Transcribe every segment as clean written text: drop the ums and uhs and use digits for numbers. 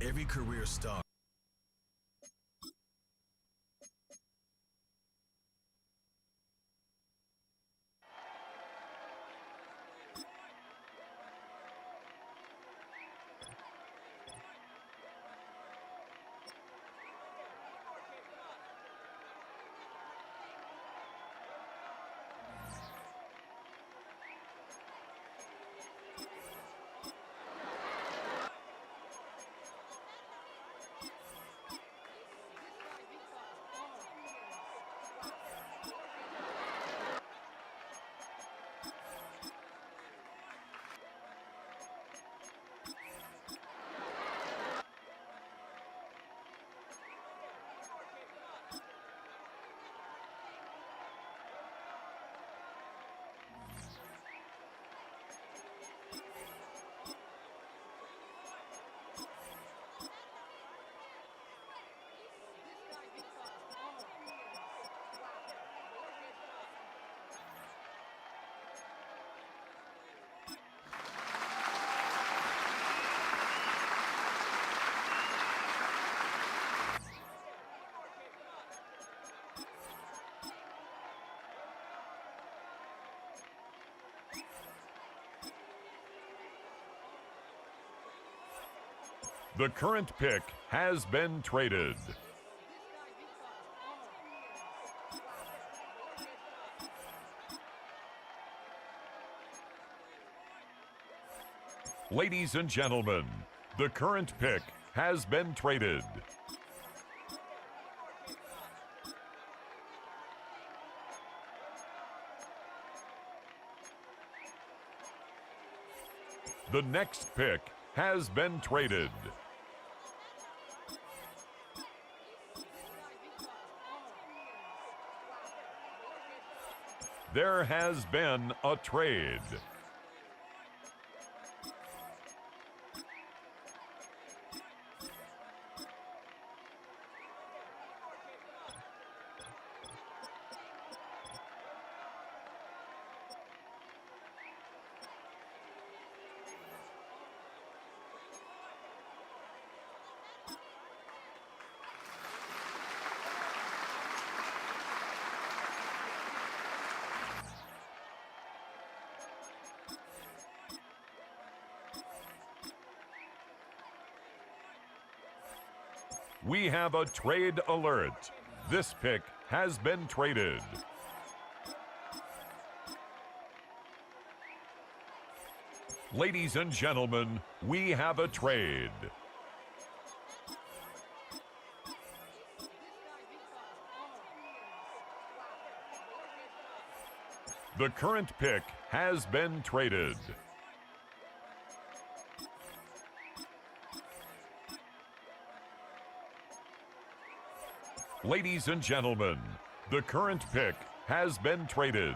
Every career starts. The current pick has been traded. Ladies and gentlemen, the current pick has been traded. The next pick has been traded. There has been a trade. We have a trade alert. This pick has been traded. Ladies and gentlemen, we have a trade. The current pick has been traded. Ladies and gentlemen, the current pick has been traded.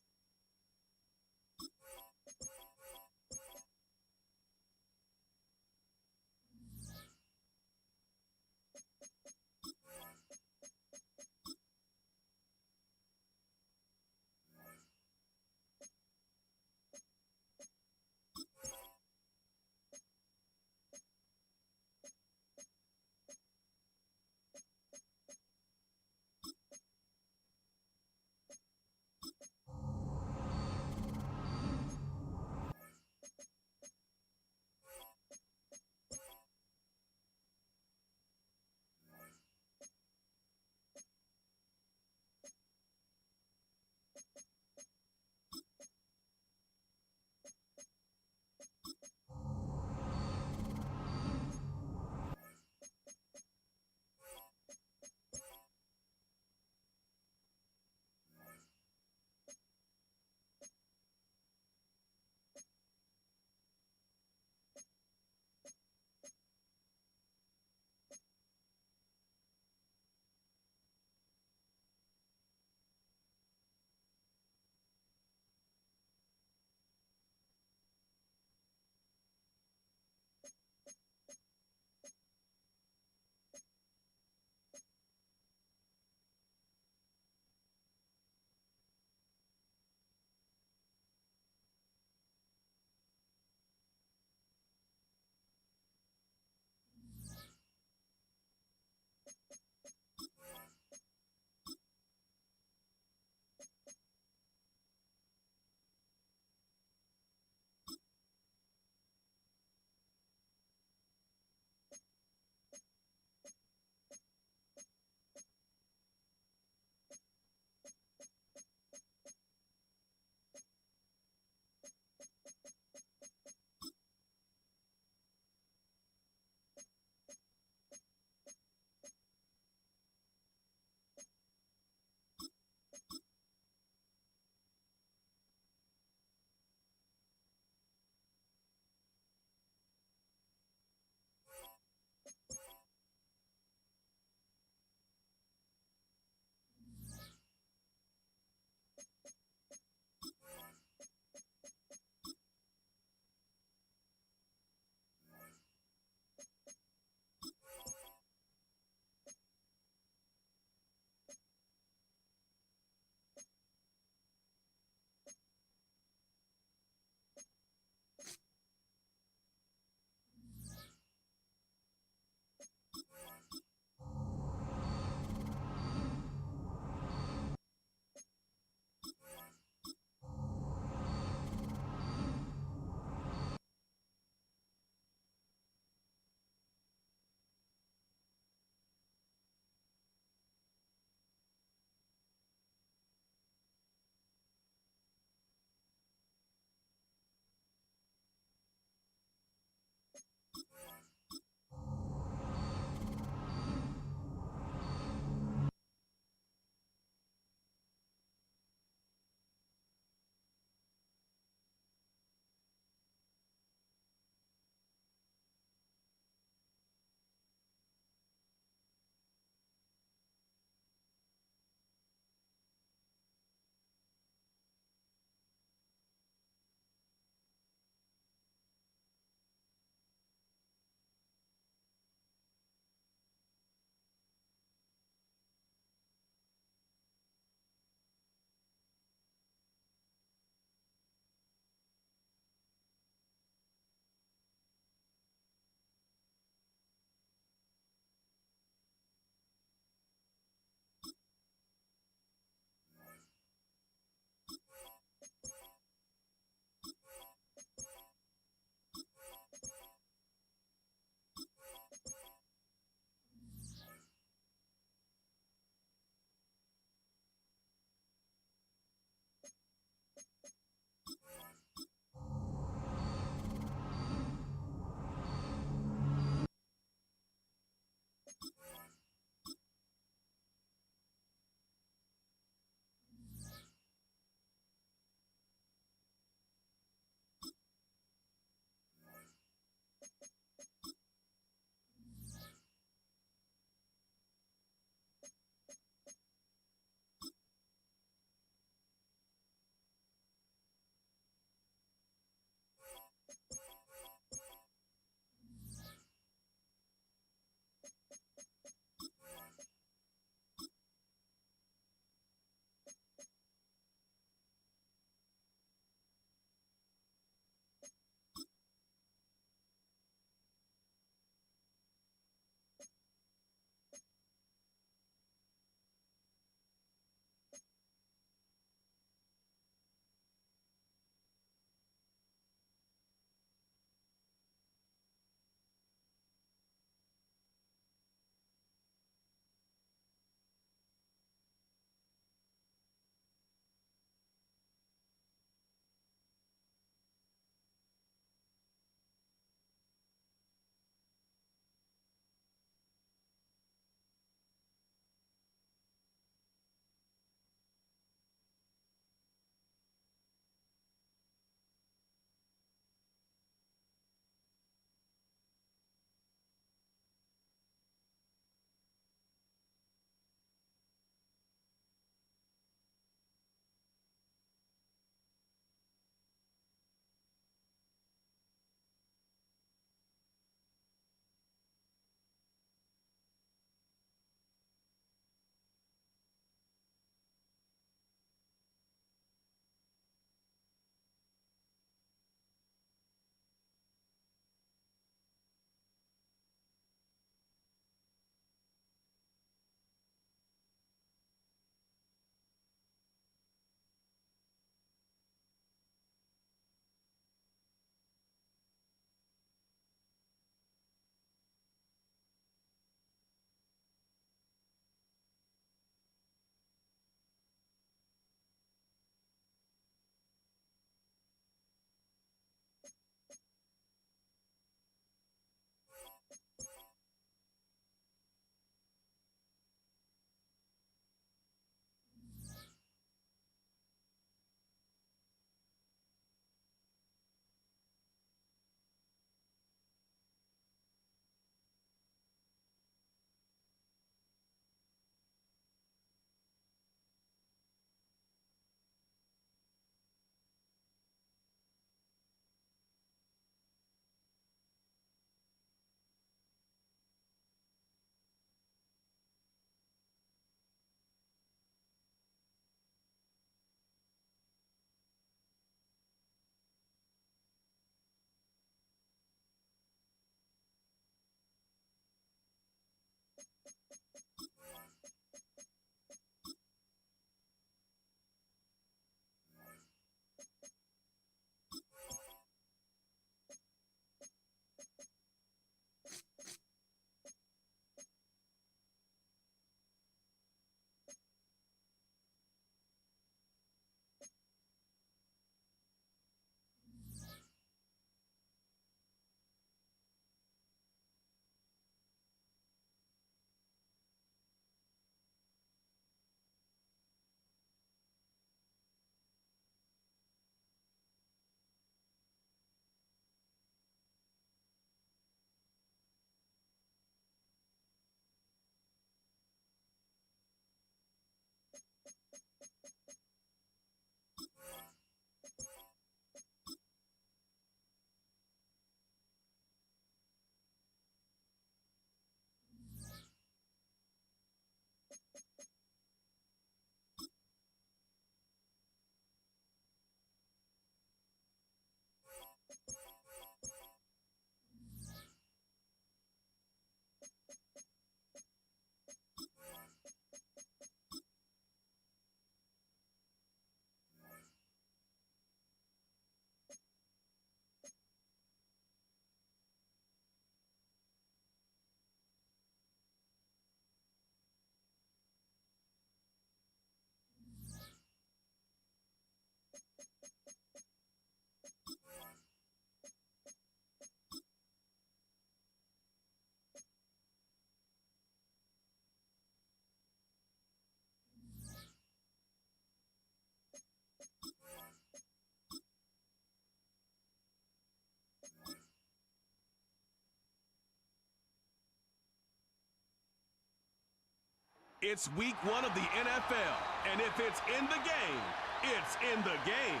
It's week 1 of the NFL, and if it's in the game, it's in the game.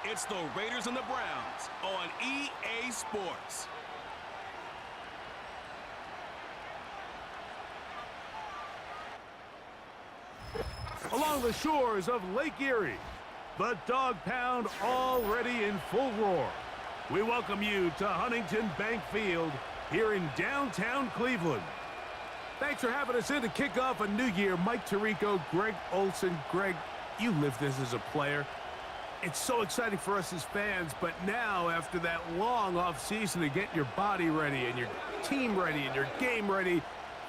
It's the Raiders and the Browns on EA Sports. Along the shores of Lake Erie, the Dog Pound already in full roar. We welcome you to Huntington Bank Field here in downtown Cleveland. Thanks for having us in to kick off a new year. Mike Tirico, Greg Olson. Greg, you lived this as a player. It's so exciting for us as fans, but now after that long off season to get your body ready and your team ready and your game ready,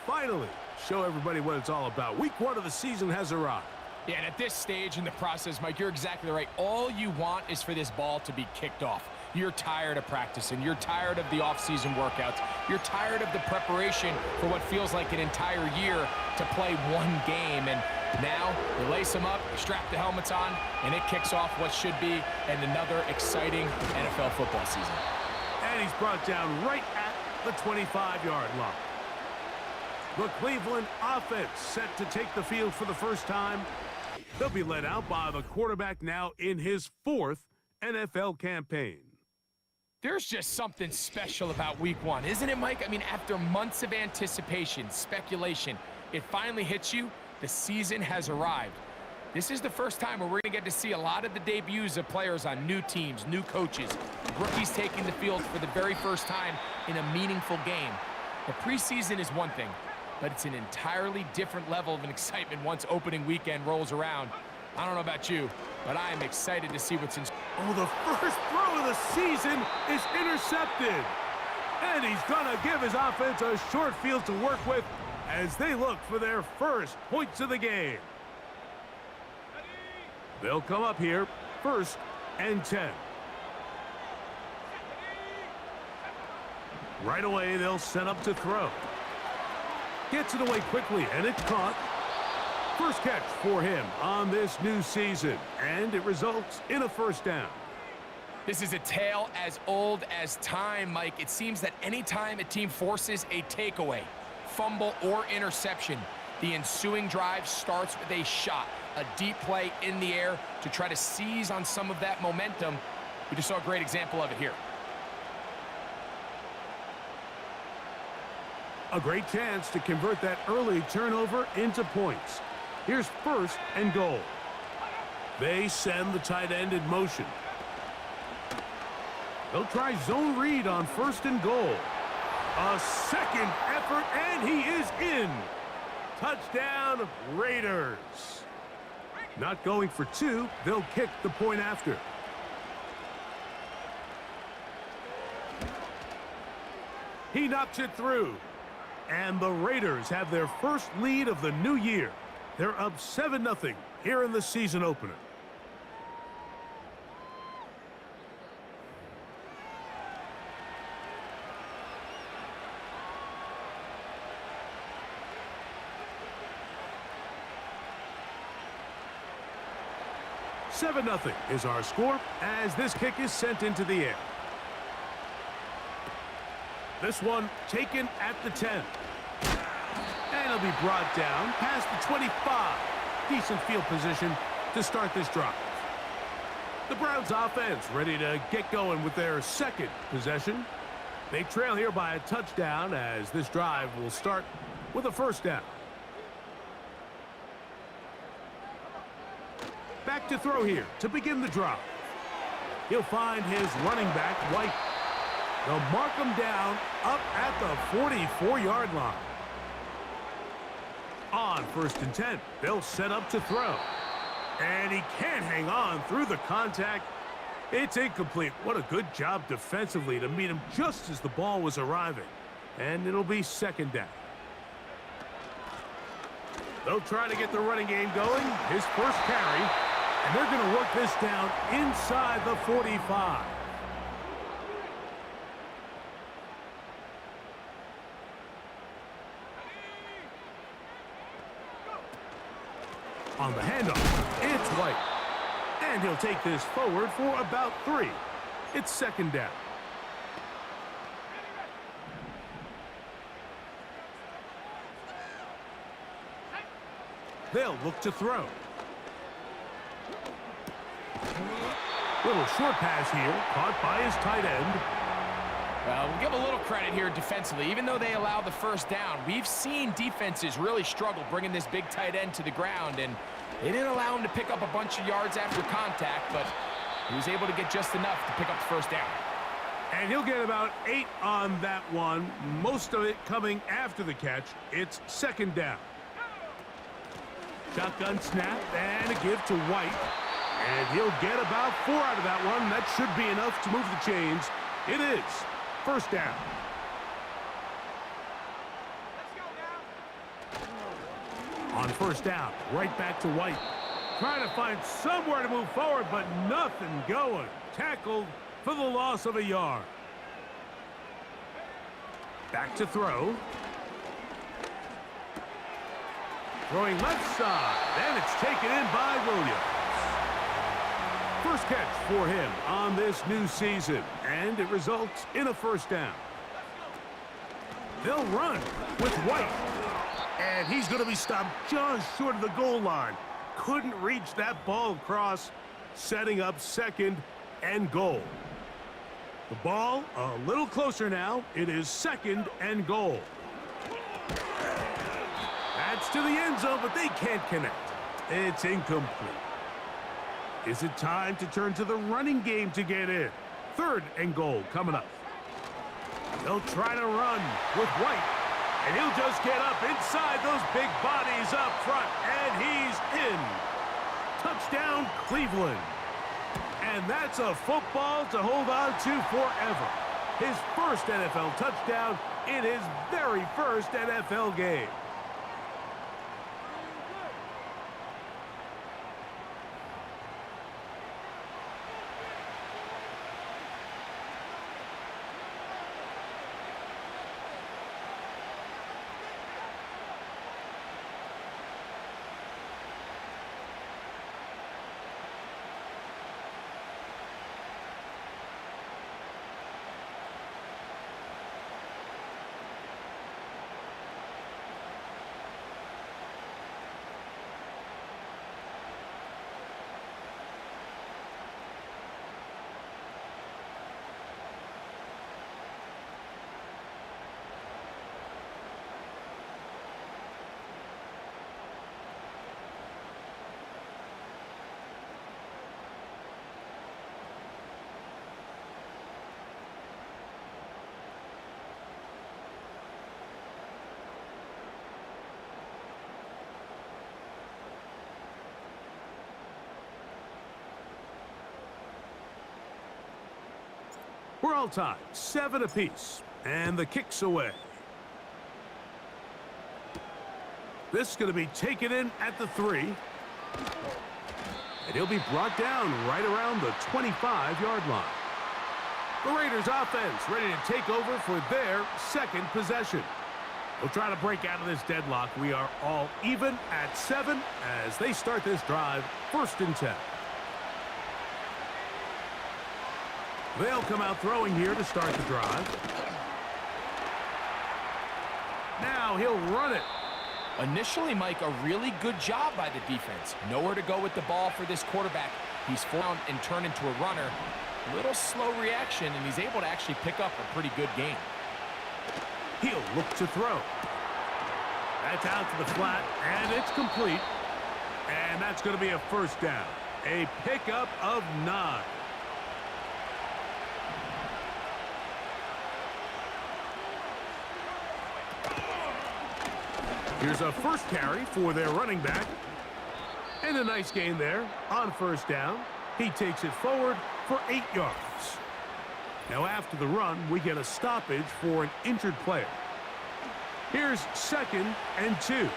finally show everybody what it's all about. Week 1 of the season has arrived. Yeah, and at this stage in the process, Mike, you're exactly right. All you want is for this ball to be kicked off. You're tired of practicing. You're tired of the off-season workouts. You're tired of the preparation for what feels like an entire year to play one game. And now you lace them up, you strap the helmets on, and it kicks off what should be another exciting NFL football season. And he's brought down right at the 25-yard line. The Cleveland offense set to take the field for the first time. They'll be led out by the quarterback now in his 4th NFL campaign. There's just something special about week 1, isn't it, Mike? I mean, after months of anticipation, speculation, it finally hits you. The season has arrived. This is the first time where we're going to get to see a lot of the debuts of players on new teams, new coaches, rookies taking the field for the very first time in a meaningful game. The preseason is one thing, but it's an entirely different level of excitement once opening weekend rolls around. I don't know about you, but I am excited to see what's in store. Oh, the first throw of the season is intercepted. And he's going to give his offense a short field to work with as they look for their first points of the game. They'll come up here, 1st and 10. Right away, they'll set up to throw. Gets it away quickly, and it's caught. First catch for him on this new season, and it results in a first down. This is a tale as old as time, Mike. It seems that anytime a team forces a takeaway, fumble, or interception, the ensuing drive starts with a shot, a deep play in the air to try to seize on some of that momentum. We just saw a great example of it here. A great chance to convert that early turnover into points. Here's 1st and goal. They send the tight end in motion. They'll try zone read on 1st and goal. A second effort, and he is in. Touchdown, Raiders. Not going for 2, they'll kick the point after. He knocks it through. And the Raiders have their first lead of the new year. They're up 7-0 here in the season opener. Seven 0 is our score as this kick is sent into the air. This one taken at the 10. And it'll be brought down past the 25. Decent field position to start this drive. The Browns offense ready to get going with their 2nd possession. They trail here by a touchdown as this drive will start with a first down. Back to throw here to begin the drive. He'll find his running back, White. They'll mark him down up at the 44-yard line. On 1st and 10, they'll set up to throw. And he can't hang on through the contact. It's incomplete. What a good job defensively to meet him just as the ball was arriving. And it'll be 2nd down. They'll try to get the running game going. His first carry. And they're going to work this down inside the 45. On the handoff, it's White. And he'll take this forward for about 3. It's 2nd down. They'll look to throw. Little short pass here, caught by his tight end. We'll give a little credit here defensively. Even though they allowed the first down, we've seen defenses really struggle bringing this big tight end to the ground, and they didn't allow him to pick up a bunch of yards after contact, but he was able to get just enough to pick up the first down. And he'll get about 8 on that one, most of it coming after the catch. It's second down. Shotgun snap and a give to White. And he'll get about 4 out of that one. That should be enough to move the chains. It is first down. On first down, right back to White. Trying to find somewhere to move forward, but nothing going. Tackled for the loss of a yard. Back to throw. Throwing left side, and it's taken in by Williams. First catch for him on this new season, and it results in a first down. They'll run with White, and he's going to be stopped just short of the goal line. Couldn't reach that ball across, setting up second and goal. The ball a little closer now. It is second and goal. That's to the end zone, but they can't connect. It's incomplete. Is it time to turn to the running game to get in? Third and goal coming up. They'll try to run with White, and he'll just get up inside those big bodies up front, and he's in. Touchdown, Cleveland. And that's a football to hold on to forever. His first NFL touchdown in his very first NFL game. We're all tied, 7 apiece, and the kick's away. This is going to be taken in at the 3. And he'll be brought down right around the 25-yard line. The Raiders offense ready to take over for their second possession. They'll try to break out of this deadlock. We are all even at 7 as they start this drive, 1st and 10. They'll come out throwing here to start the drive. Now he'll run it. Initially, Mike, a really good job by the defense. Nowhere to go with the ball for this quarterback. He's found and turned into a runner. A little slow reaction, and he's able to actually pick up a pretty good game. He'll look to throw. That's out to the flat, and it's complete. And that's going to be a first down. A pickup of 9. Here's a first carry for their running back. And a nice gain there on first down. He takes it forward for 8 yards. Now after the run, we get a stoppage for an injured player. Here's 2nd and 2.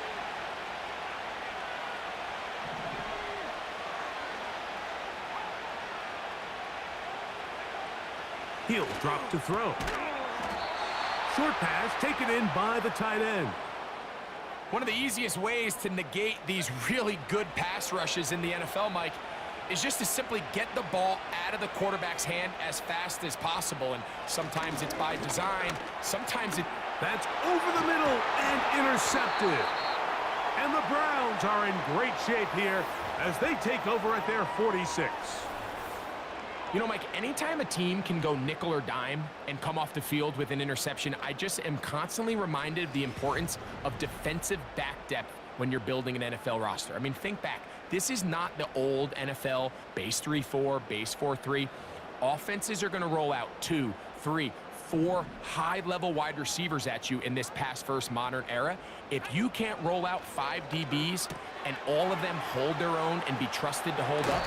He'll drop to throw. Short pass taken in by the tight end. One of the easiest ways to negate these really good pass rushes in the NFL, Mike, is just to simply get the ball out of the quarterback's hand as fast as possible. And sometimes it's by design, sometimes it... That's over the middle and intercepted. And the Browns are in great shape here as they take over at their 46. You know, Mike, anytime a team can go nickel or dime and come off the field with an interception, I just am constantly reminded of the importance of defensive back depth when you're building an NFL roster. I mean, think back. This is not the old NFL base 3-4, base 4-3. Offenses are going to roll out 2, 3, 4 high-level wide receivers at you in this pass-first modern era. If you can't roll out 5 DBs and all of them hold their own and be trusted to hold up,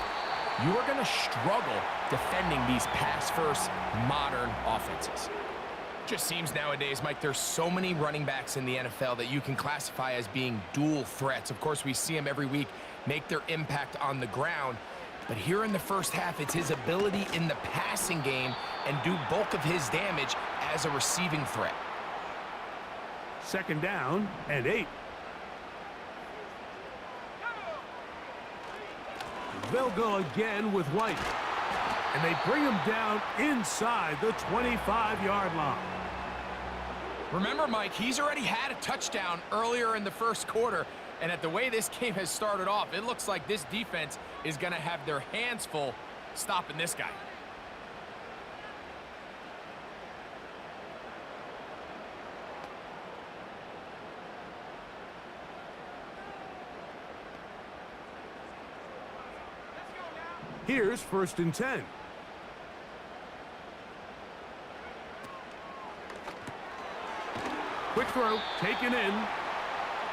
you are going to struggle defending these pass-first modern offenses. Just seems nowadays, Mike, there's so many running backs in the NFL that you can classify as being dual threats. Of course, we see them every week make their impact on the ground. But here in the first half, it's his ability in the passing game and do bulk of his damage as a receiving threat. 2nd down and 8. They'll go again with White. And they bring him down inside the 25-yard line. Remember, Mike, he's already had a touchdown earlier in the first quarter. And at the way this game has started off, it looks like this defense is going to have their hands full stopping this guy. Here's 1st and 10. Quick throw, taken in.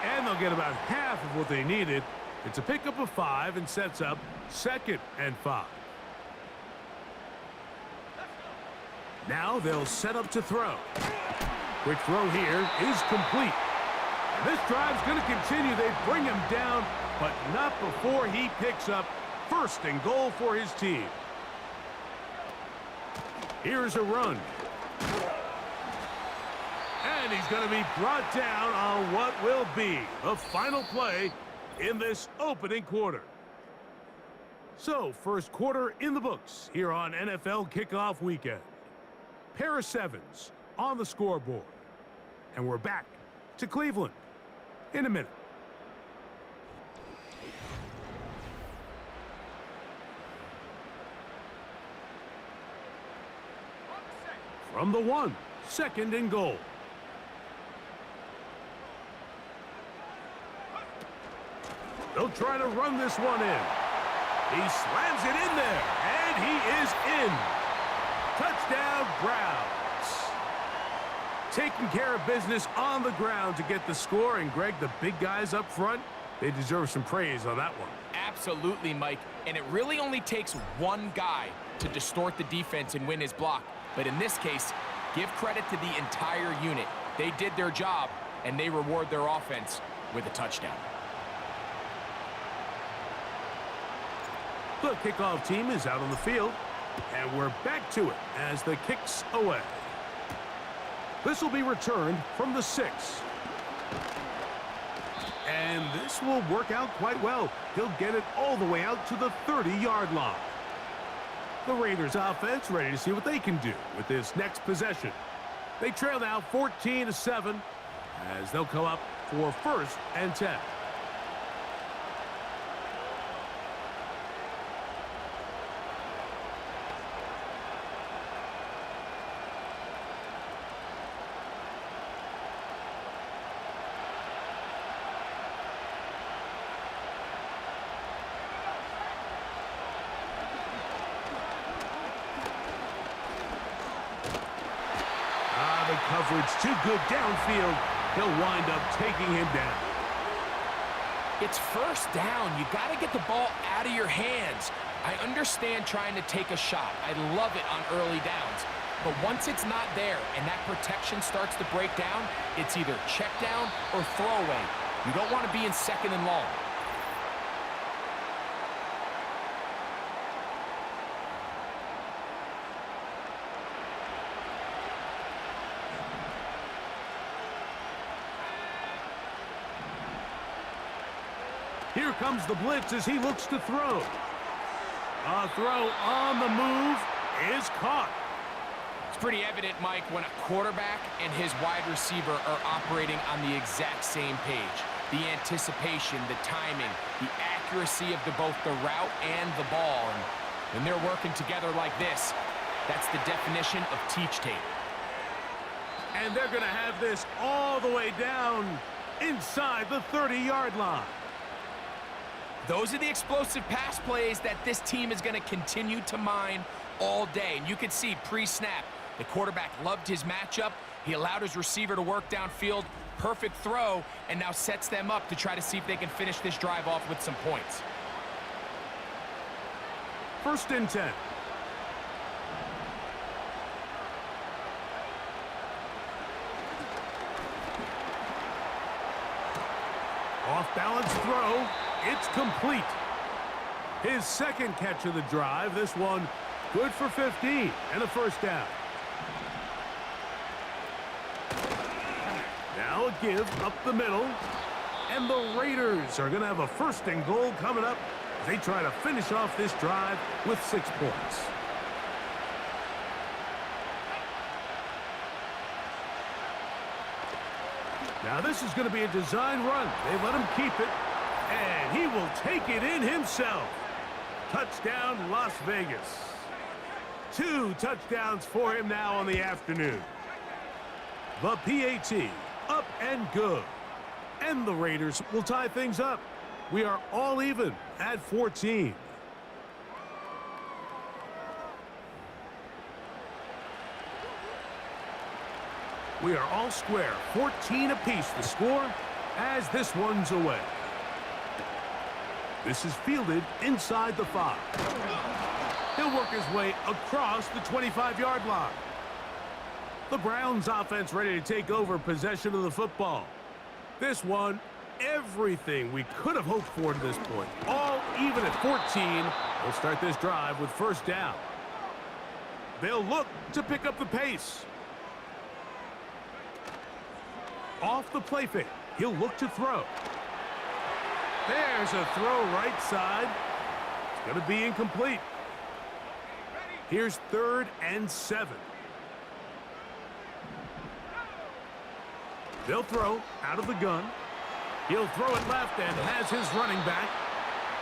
And they'll get about half of what they needed. It's a pickup of 5 and sets up 2nd and 5. Now they'll set up to throw. Quick throw here is complete. And this drive's going to continue. They bring him down, but not before he picks up 1st and goal for his team. Here's a run. And he's going to be brought down on what will be the final play in this opening quarter. So, first quarter in the books here on NFL Kickoff Weekend. Pair of 7s on the scoreboard. And we're back to Cleveland in a minute. From the 1, 2nd and goal. They'll try to run this one in. He slams it in there, and he is in. Touchdown, Browns. Taking care of business on the ground to get the score, and Greg, the big guys up front, they deserve some praise on that one. Absolutely, Mike. And it really only takes one guy to distort the defense and win his block. But in this case, give credit to the entire unit. They did their job, and they reward their offense with a touchdown. The kickoff team is out on the field, and we're back to it as the kick's away. This will be returned from the 6. And this will work out quite well. He'll get it all the way out to the 30-yard line. The Raiders offense ready to see what they can do with this next possession. They trail now 14-7 as they'll come up for 1st and 10. Coverage too good downfield. He'll wind up taking him down. It's 1st down. You got to get the ball out of your hands. I understand trying to take a shot. I love it on early downs. But once it's not there and that protection starts to break down, it's either check down or throwaway. You don't want to be in 2nd and long. Here comes the blitz as he looks to throw. A throw on the move is caught. It's pretty evident, Mike, when a quarterback and his wide receiver are operating on the exact same page. The anticipation, the timing, the accuracy of both the route and the ball. And when they're working together like this, that's the definition of teach tape. And they're going to have this all the way down inside the 30-yard line. Those are the explosive pass plays that this team is going to continue to mine all day. And you can see pre-snap, the quarterback loved his matchup. He allowed his receiver to work downfield. Perfect throw, and now sets them up to try to see if they can finish this drive off with some points. 1st and 10. Off-balance throw. It's complete. His second catch of the drive. This one good for 15 and a 1st down. Now a give up the middle. And the Raiders are going to have a 1st and goal coming up as they try to finish off this drive with 6 points. Now this is going to be a design run. They let him keep it, and he will take it in himself. Touchdown, Las Vegas. 2 touchdowns for him now on the afternoon. The PAT, up and good. And the Raiders will tie things up. We are all even at 14. We are all square, 14 apiece the score as this one's away. This is fielded inside the 5. He'll work his way across the 25-yard line. The Browns offense ready to take over possession of the football. This one, everything we could have hoped for to this point. All even at 14. We'll start this drive with 1st down. They'll look to pick up the pace. Off the play fake, he'll look to throw. There's a throw right side. It's going to be incomplete. Here's 3rd and 7. They'll throw out of the gun. He'll throw it left and has his running back.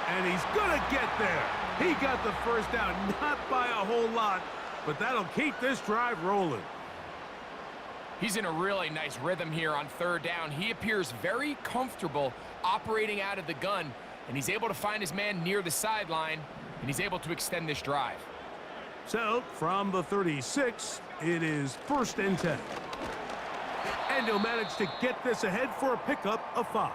And he's going to get there. He got the 1st down, not by a whole lot, but that'll keep this drive rolling. He's in a really nice rhythm here on 3rd down. He appears very comfortable operating out of the gun, and he's able to find his man near the sideline, and he's able to extend this drive. So, from the 36, it is 1st and 10. And he'll manage to get this ahead for a pickup of 5.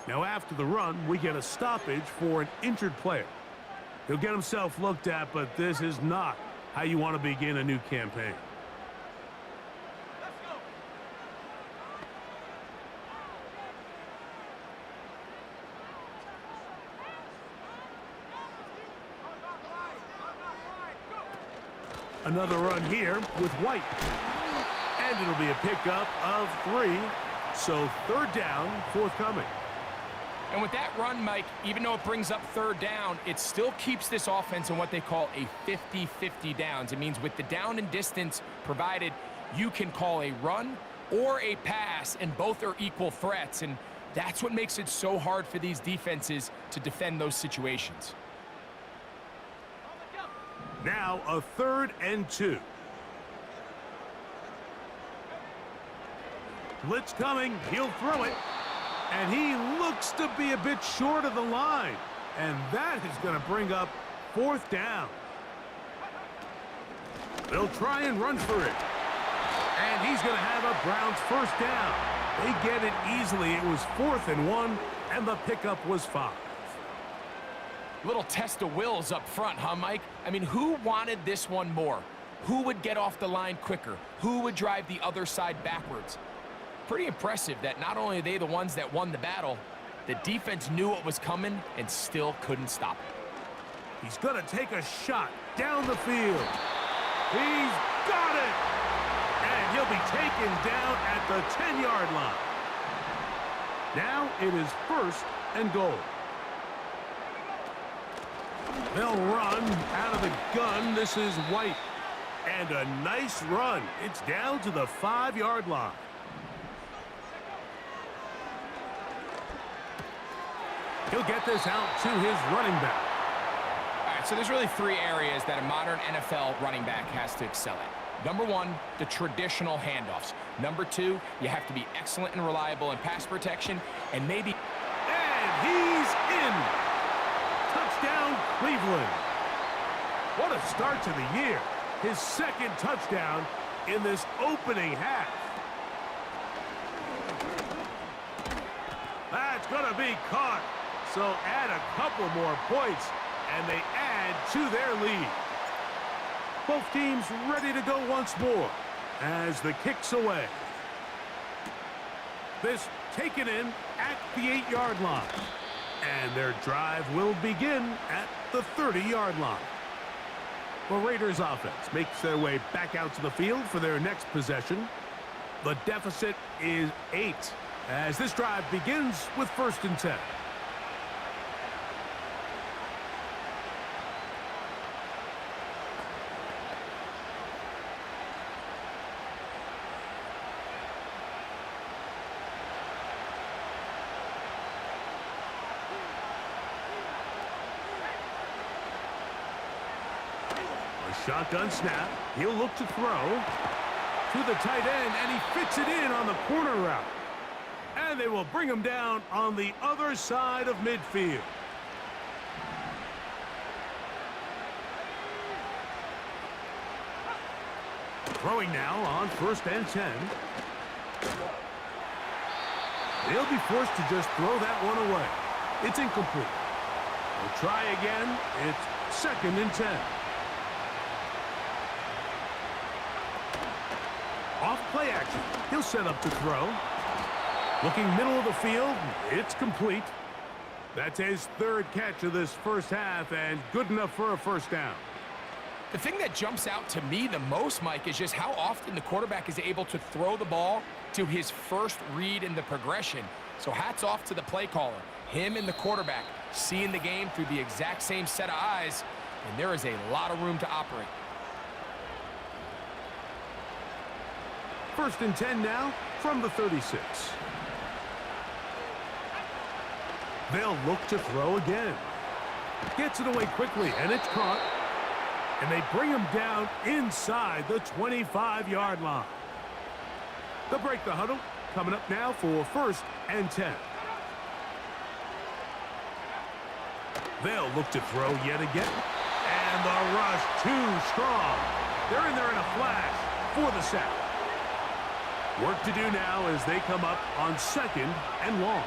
Now, after the run, we get a stoppage for an injured player. He'll get himself looked at, but this is not how you want to begin a new campaign. Another run here with White. And it'll be a pickup of 3. So 3rd down, forthcoming. And with that run, Mike, even though it brings up 3rd down, it still keeps this offense in what they call a 50-50 downs. It means with the down and distance provided, you can call a run or a pass, and both are equal threats. And that's what makes it so hard for these defenses to defend those situations. Now a 3rd and 2. Blitz coming. He'll throw it. And he looks to be a bit short of the line. And that is going to bring up 4th down. They'll try and run for it. And he's going to have a Browns 1st down. They get it easily. It was 4th and 1, and the pickup was 5. Little test of wills up front, huh, Mike? I mean, who wanted this one more? Who would get off the line quicker? Who would drive the other side backwards? Pretty impressive that not only are they the ones that won the battle, the defense knew what was coming and still couldn't stop it. He's going to take a shot down the field. He's got it! And he'll be taken down at the 10-yard line. Now it is 1st and goal. They'll run out of the gun. This is White. And a nice run. It's down to the 5-yard line. He'll get this out to his running back. All right, so there's really three areas that a modern NFL running back has to excel at. Number one, the traditional handoffs. Number two, you have to be excellent and reliable in pass protection, and maybe... And he's in! Touchdown, Cleveland. What a start to the year. His second touchdown in this opening half. That's going to be caught. So add a couple more points, and they add to their lead. Both teams ready to go once more as the kick's away. This taken in at the 8-yard line. And their drive will begin at the 30-yard line. The Raiders offense makes their way back out to the field for their next possession. The deficit is 8 as this drive begins with 1st and 10. Shotgun snap. He'll look to throw to the tight end, and he fits it in on the corner route. And they will bring him down on the other side of midfield. Throwing now on 1st and 10. They'll be forced to just throw that one away. It's incomplete. They'll try again. It's 2nd and 10. Off play action. He'll set up to throw. Looking middle of the field. It's complete. That's his 3rd catch of this first half, and good enough for a 1st down. The thing that jumps out to me the most, Mike, is just how often the quarterback is able to throw the ball to his first read in the progression. So hats off to the play caller. Him and the quarterback seeing the game through the exact same set of eyes, and there is a lot of room to operate. 1st and 10 now from the 36. They'll look to throw again. Gets it away quickly, and it's caught. And they bring him down inside the 25-yard line. They'll break the huddle. Coming up now for 1st and 10. They'll look to throw yet again. And the rush too strong. They're in there in a flash for the sack. Work to do now as they come up on 2nd and long.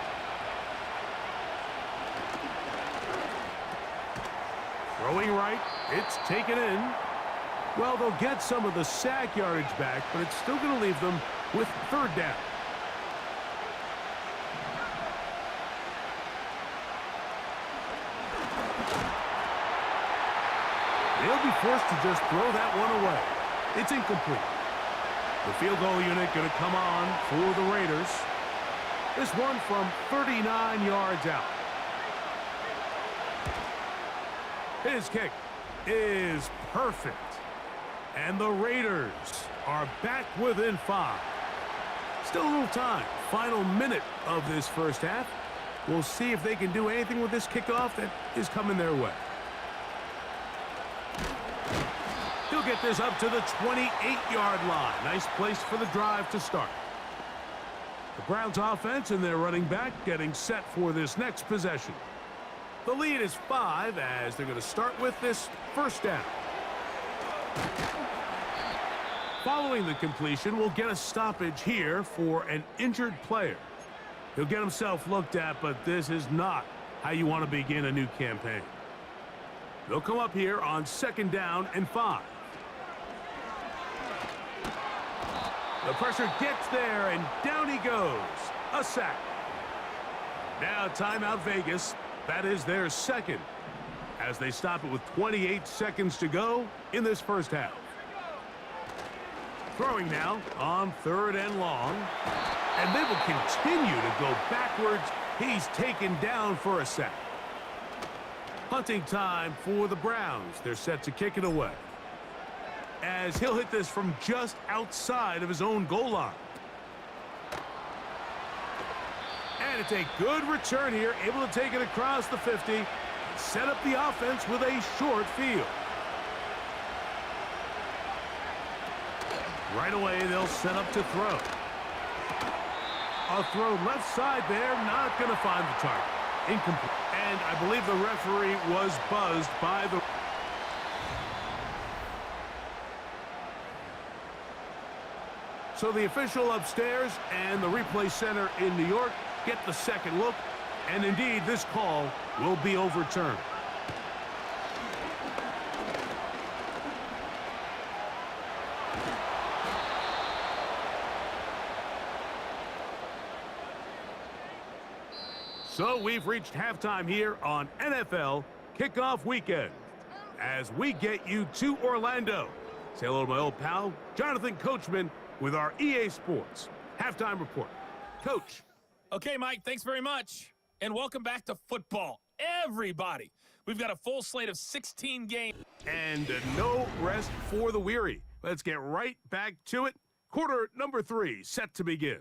Throwing right, it's taken in. Well, they'll get some of the sack yardage back, but it's still going to leave them with 3rd down. They'll be forced to just throw that one away. It's incomplete. The field goal unit going to come on for the Raiders. This one from 39 yards out. His kick is perfect. And the Raiders are back within 5. Still a little time. Final minute of this first half. We'll see if they can do anything with this kickoff that is coming their way. He'll get this up to the 28-yard line. Nice place for the drive to start. The Browns offense and their running back getting set for this next possession. The lead is 5 as they're going to start with this 1st down. Following the completion, we'll get a stoppage here for an injured player. He'll get himself looked at, but this is not how you want to begin a new campaign. They'll come up here on 2nd down and 5. The pressure gets there, and down he goes. A sack. Now timeout Vegas. That is their 2nd as they stop it with 28 seconds to go in this first half. Throwing now on 3rd and long. And they will continue to go backwards. He's taken down for a sack. Punting time for the Browns. They're set to kick it away, as he'll hit this from just outside of his own goal line. And it's a good return here, able to take it across the 50, set up the offense with a short field. Right away, they'll set up to throw. A throw left side there, not going to find the target. Incomplete. And I believe the referee was buzzed by the... So the official upstairs and the replay center in New York get the second look, and indeed this call will be overturned. So we've reached halftime here on NFL Kickoff Weekend as we get you to Orlando. Say hello to my old pal, Jonathan Coachman, with our EA Sports Halftime Report. Coach. Okay, Mike, thanks very much. And welcome back to football, everybody. We've got a full slate of 16 games. And no rest for the weary. Let's get right back to it. Quarter number 3 set to begin.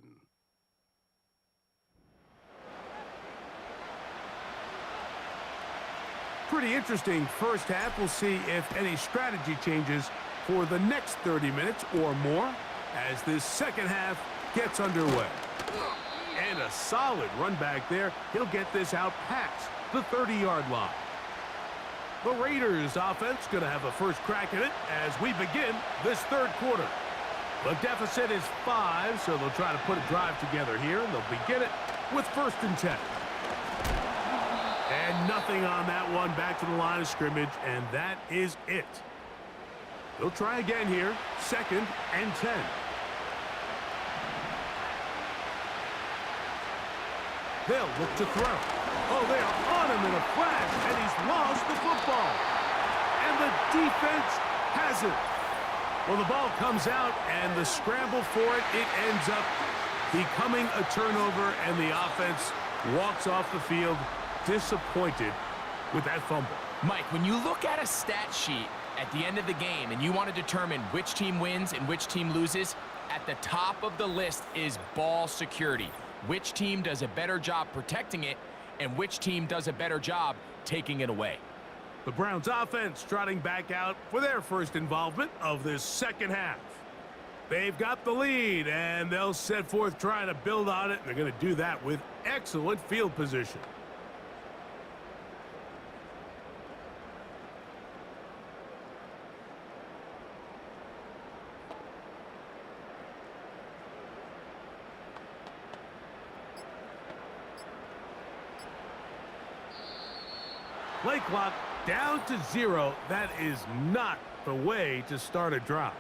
Pretty interesting first half. We'll see if any strategy changes for the next 30 minutes or more as this second half gets underway. And a solid run back there. He'll get this out past the 30-yard line. The Raiders offense going to have a first crack at it as we begin this third quarter. The deficit is 5, so they'll try to put a drive together here, and they'll begin it with 1st and 10. And nothing on that one, back to the line of scrimmage, and that is it. They'll try again here, 2nd and 10. They'll look to throw. Oh, they are on him in a flash, and he's lost the football. And the defense has it. Well, the ball comes out, and the scramble for it, it ends up becoming a turnover, and the offense walks off the field disappointed with that fumble. Mike, when you look at a stat sheet at the end of the game and you want to determine which team wins and which team loses, at the top of the list is ball security. Which team does a better job protecting it and which team does a better job taking it away. The Browns offense trotting back out for their first involvement of this second half. They've got the lead, and they'll set forth trying to build on it. They're going to do that with excellent field position. Play clock down to 0. That is not the way to start a drive.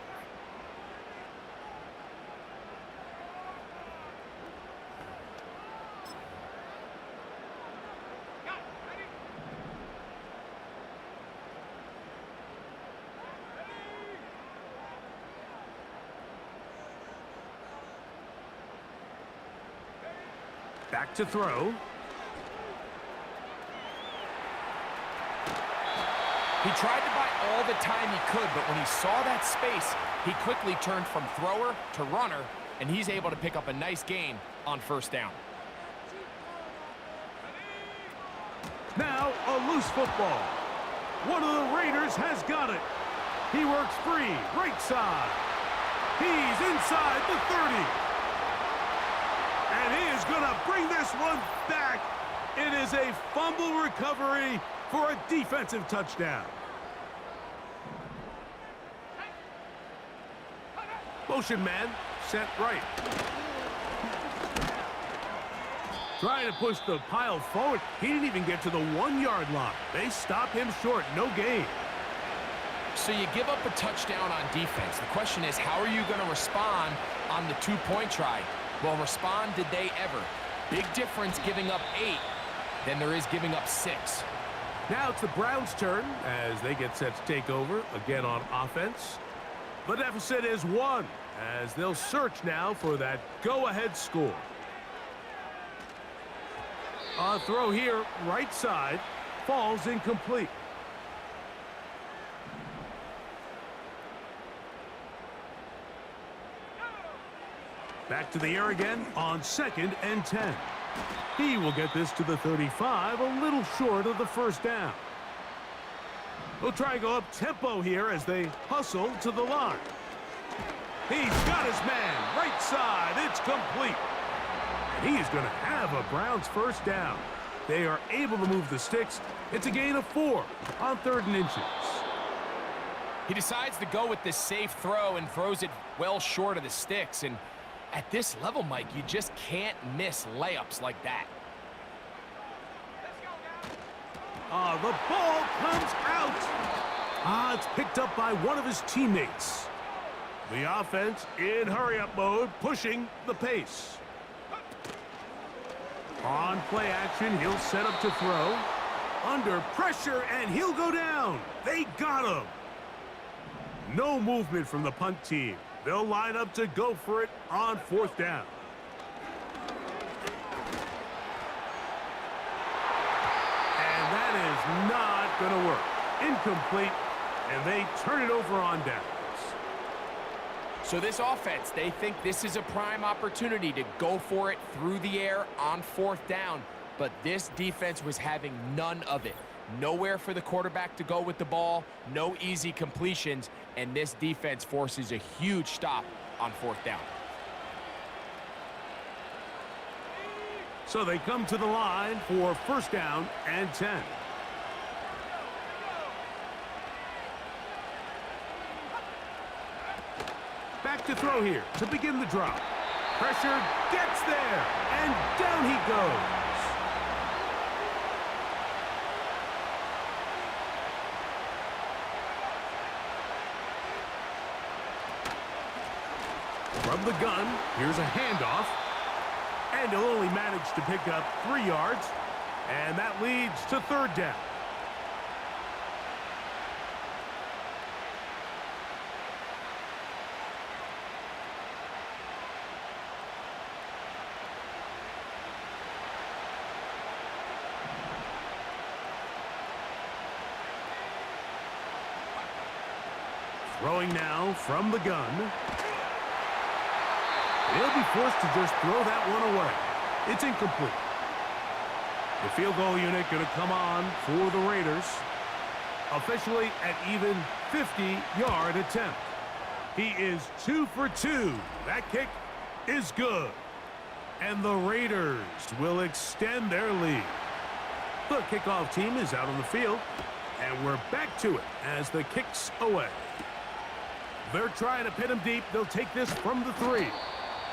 Back to throw. He tried to buy all the time he could, but when he saw that space, he quickly turned from thrower to runner, and he's able to pick up a nice gain on 1st down. Now a loose football. One of the Raiders has got it. He works free, right side. He's inside the 30. And he is going to bring this one back. It is a fumble recovery for a defensive touchdown. Motion man, set right. Trying to push the pile forward. He didn't even get to the 1-yard line. They stop him short, no gain. So you give up a touchdown on defense. The question is, how are you going to respond on the 2-point try? Well, respond did they ever? Big difference giving up 8 than there is giving up 6. Now it's the Browns' turn as they get set to take over again on offense. The deficit is 1 as they'll search now for that go-ahead score. A throw here, right side, falls incomplete. Back to the air again on 2nd and 10. He will get this to the 35, a little short of the first down. They'll try and go up tempo here as they hustle to the line. He's got his man, right side, it's complete. And he is going to have a Browns first down. They are able to move the sticks. It's a gain of 4 on 3rd and inches. He decides to go with this safe throw and throws it well short of the sticks. And at this level, Mike, you just can't miss layups like that. The ball comes out. It's picked up by one of his teammates. The offense in hurry-up mode, pushing the pace. On play action, he'll set up to throw. Under pressure, and he'll go down. They got him. No movement from the punt team. They'll line up to go for it on 4th down. And that is not going to work. Incomplete, and they turn it over on downs. So this offense, they think this is a prime opportunity to go for it through the air on 4th down. But this defense was having none of it. Nowhere for the quarterback to go with the ball, no easy completions, and this defense forces a huge stop on 4th down. So they come to the line for 1st down and 10. Back to throw here to begin the drop. Pressure gets there, and down he goes. From the gun, here's a handoff. And he'll only manage to pick up 3 yards. And that leads to 3rd down. Throwing now from the gun. He'll be forced to just throw that one away. It's incomplete. The field goal unit going to come on for the Raiders. Officially at even 50-yard attempt. He is 2 for 2. That kick is good. And the Raiders will extend their lead. The kickoff team is out on the field. And we're back to it as the kick's away. They're trying to pin him deep. They'll take this from the 3.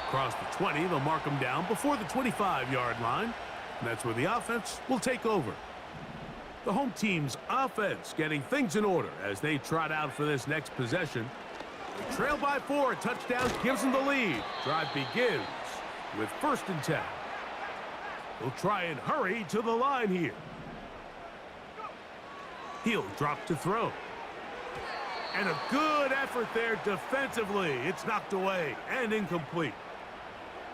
Across the 20, they'll mark him down before the 25-yard line. And that's where the offense will take over. The home team's offense getting things in order as they trot out for this next possession. They trail by 4. A touchdown gives them the lead. Drive begins with 1st and 10. They'll try and hurry to the line here. He'll drop to throw. And a good effort there defensively. It's knocked away and incomplete.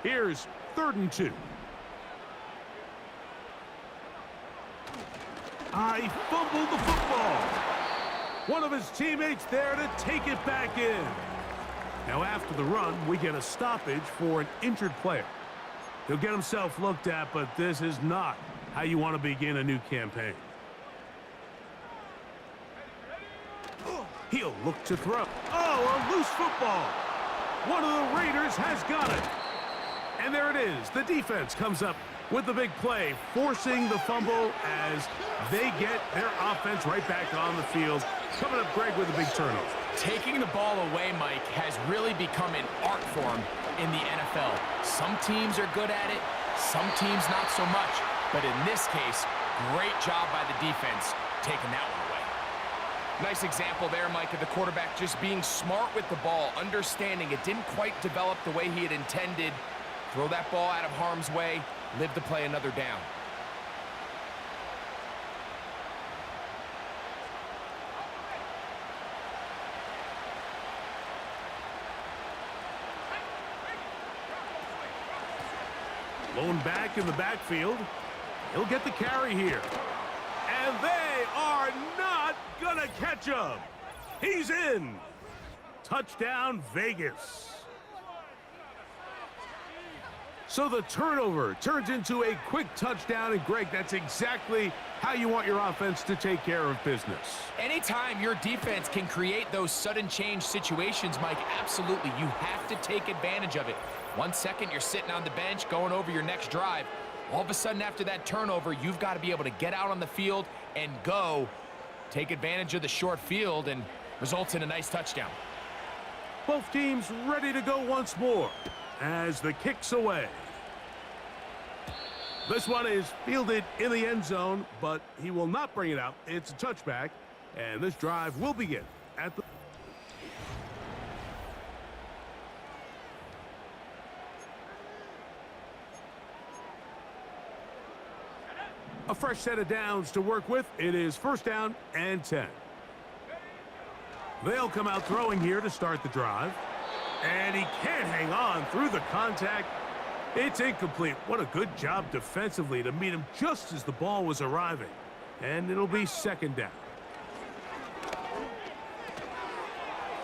Here's 3rd and 2. He fumbled the football. One of his teammates there to take it back in. Now after the run, we get a stoppage for an injured player. He'll get himself looked at, but this is not how you want to begin a new campaign. He'll look to throw. Oh, a loose football. One of the Raiders has got it. And there it is. The defense comes up with the big play, forcing the fumble as they get their offense right back on the field. Coming up, Greg, with a big turnover. Taking the ball away, Mike, has really become an art form in the NFL. Some teams are good at it, some teams not so much. But in this case, great job by the defense taking that one away. Nice example there, Mike, of the quarterback just being smart with the ball, understanding it didn't quite develop the way he had intended. Throw that ball out of harm's way, live to play another down. Blown back in the backfield. He'll get the carry here. And they are not going to catch him. He's in. Touchdown, Vegas. So the turnover turns into a quick touchdown, and Greg, that's exactly how you want your offense to take care of business. Anytime your defense can create those sudden change situations, Mike, absolutely, you have to take advantage of it. 1 second, you're sitting on the bench going over your next drive. All of a sudden, after that turnover, you've got to be able to get out on the field and go. Take advantage of the short field, and results in a nice touchdown. Both teams ready to go once more as the kick's away. This one is fielded in the end zone, but he will not bring it out. It's a touchback, and this drive will begin at the... A fresh set of downs to work with. It is first down and 10. They'll come out throwing here to start the drive. And he can't hang on through the contact. It's incomplete. What a good job defensively to meet him just as the ball was arriving. And it'll be second down.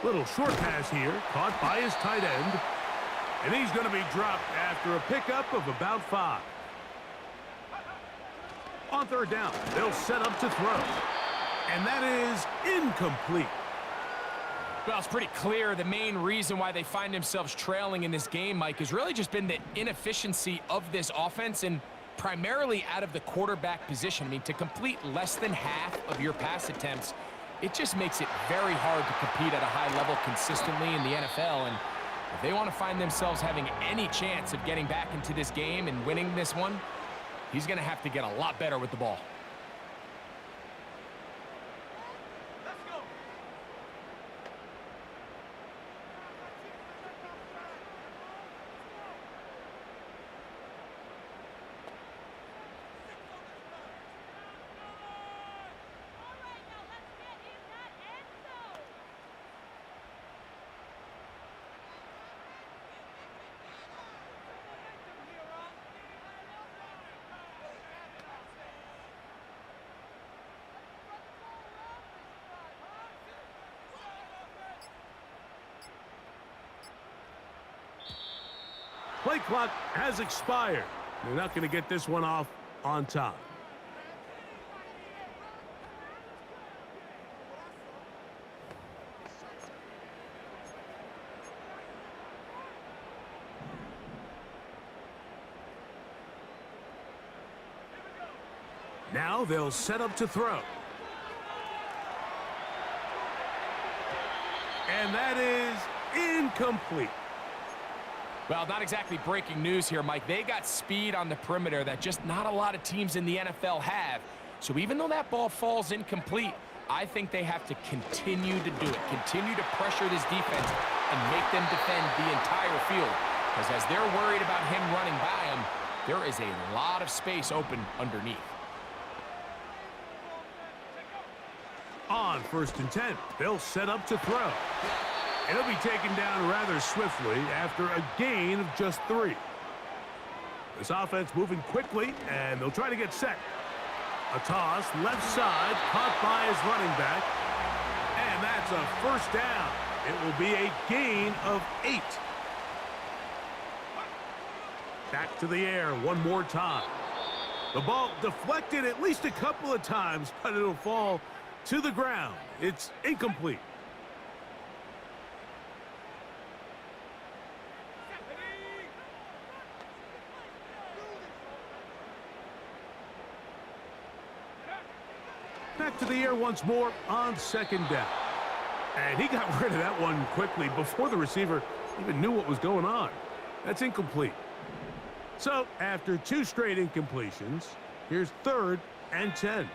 Little short pass here, caught by his tight end. And he's going to be dropped after a pickup of about 5. On third down, they'll set up to throw. And that is incomplete. Well, it's pretty clear the main reason why they find themselves trailing in this game, Mike, has really just been the inefficiency of this offense and primarily out of the quarterback position. I mean, to complete less than half of your pass attempts, it just makes it very hard to compete at a high level consistently in the NFL. And if they want to find themselves having any chance of getting back into this game and winning this one, he's going to have to get a lot better with the ball. Play clock has expired. They're not going to get this one off on time. Now they'll set up to throw. And that is incomplete. Well, not exactly breaking news here, Mike. They got speed on the perimeter that just not a lot of teams in the NFL have. So even though that ball falls incomplete, I think they have to continue to do it. Continue to pressure this defense and make them defend the entire field. Because as they're worried about him running by them, there is a lot of space open underneath. On first and 10, they'll set up to throw. And he'll be taken down rather swiftly after a gain of just 3. This offense moving quickly, and they'll try to get set. A toss, left side, caught by his running back. And that's a first down. It will be a gain of 8. Back to the air one more time. The ball deflected at least a couple of times, but it'll fall to the ground. It's incomplete. Back to the air once more on second down. And he got rid of that one quickly before the receiver even knew what was going on. That's incomplete. So after 2 straight incompletions, here's third and 10.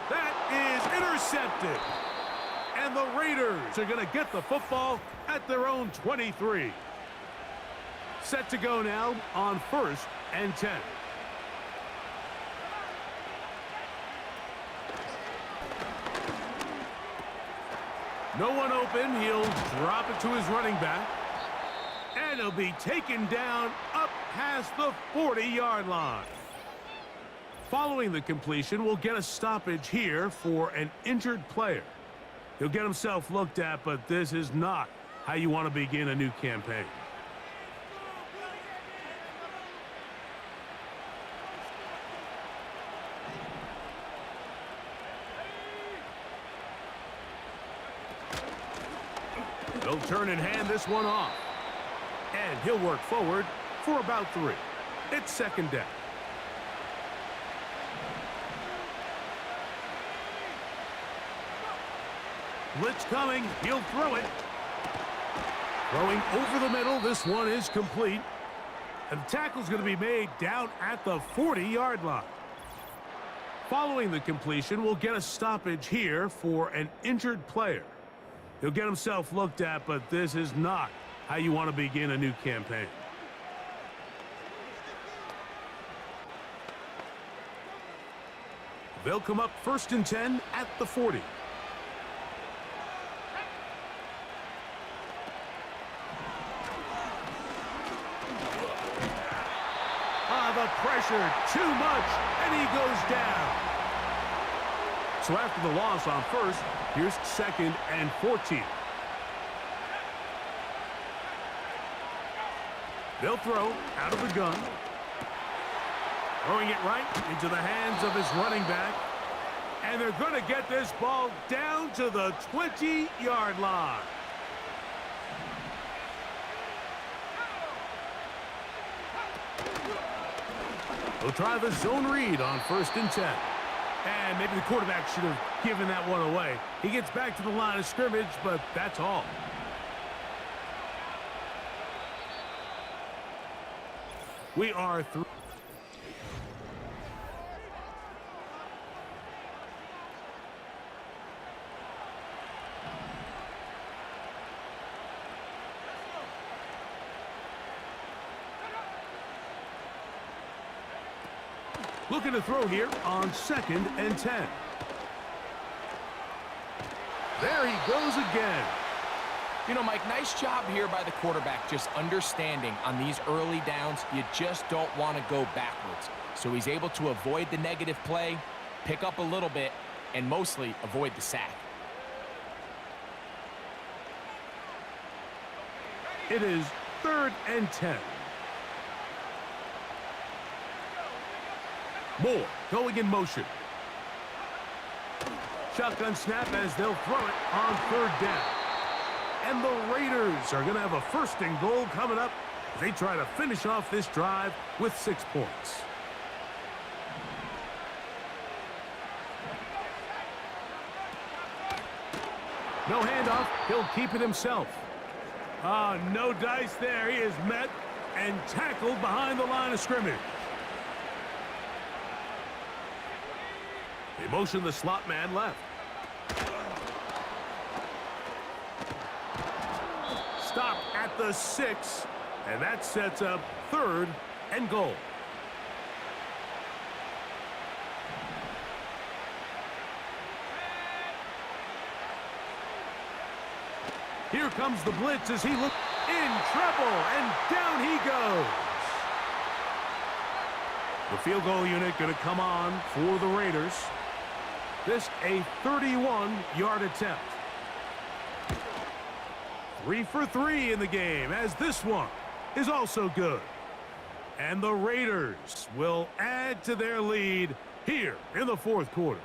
That is intercepted. And the Raiders are going to get the football at their own 23. Set to go now on first and 10. No one open. He'll drop it to his running back. And he'll be taken down up past the 40-yard line. Following the completion, we'll get a stoppage here for an injured player. He'll get himself looked at, but this is not how you want to begin a new campaign. They'll turn and hand this one off. And he'll work forward for about 3. It's second down. Blitz coming. He'll throw it. Throwing over the middle. This one is complete. And the tackle's going to be made down at the 40-yard line. Following the completion, we'll get a stoppage here for an injured player. He'll get himself looked at, but this is not how you want to begin a new campaign. They'll come up 1st and 10 at the 40. The pressure, too much, and he goes down. So after the loss on 1st, here's 2nd and 14. They'll throw out of the gun. Throwing it right into the hands of his running back. And they're going to get this ball down to the 20-yard line. They'll try the zone read on 1st and 10. And maybe the quarterback should have given that one away. He gets back to the line of scrimmage, but that's all. We are through. Looking to throw here on 2nd and 10. There he goes again. You know, Mike, nice job here by the quarterback just understanding on these early downs, you just don't want to go backwards. So he's able to avoid the negative play, pick up a little bit, and mostly avoid the sack. It is 3rd and 10. Moore going in motion. Shotgun snap as they'll throw it on 3rd down. And the Raiders are going to have a 1st and goal coming up as they try to finish off this drive with 6 points. No handoff. He'll keep it himself. No dice there. He is met and tackled behind the line of scrimmage. They motion the slot man left. Stop at the 6, and that sets up 3rd and goal. Here comes the blitz as he looks in trouble, and down he goes. The field goal unit going to come on for the Raiders. This a 31-yard attempt. 3 for 3 in the game, as this one is also good. And the Raiders will add to their lead here in the 4th quarter.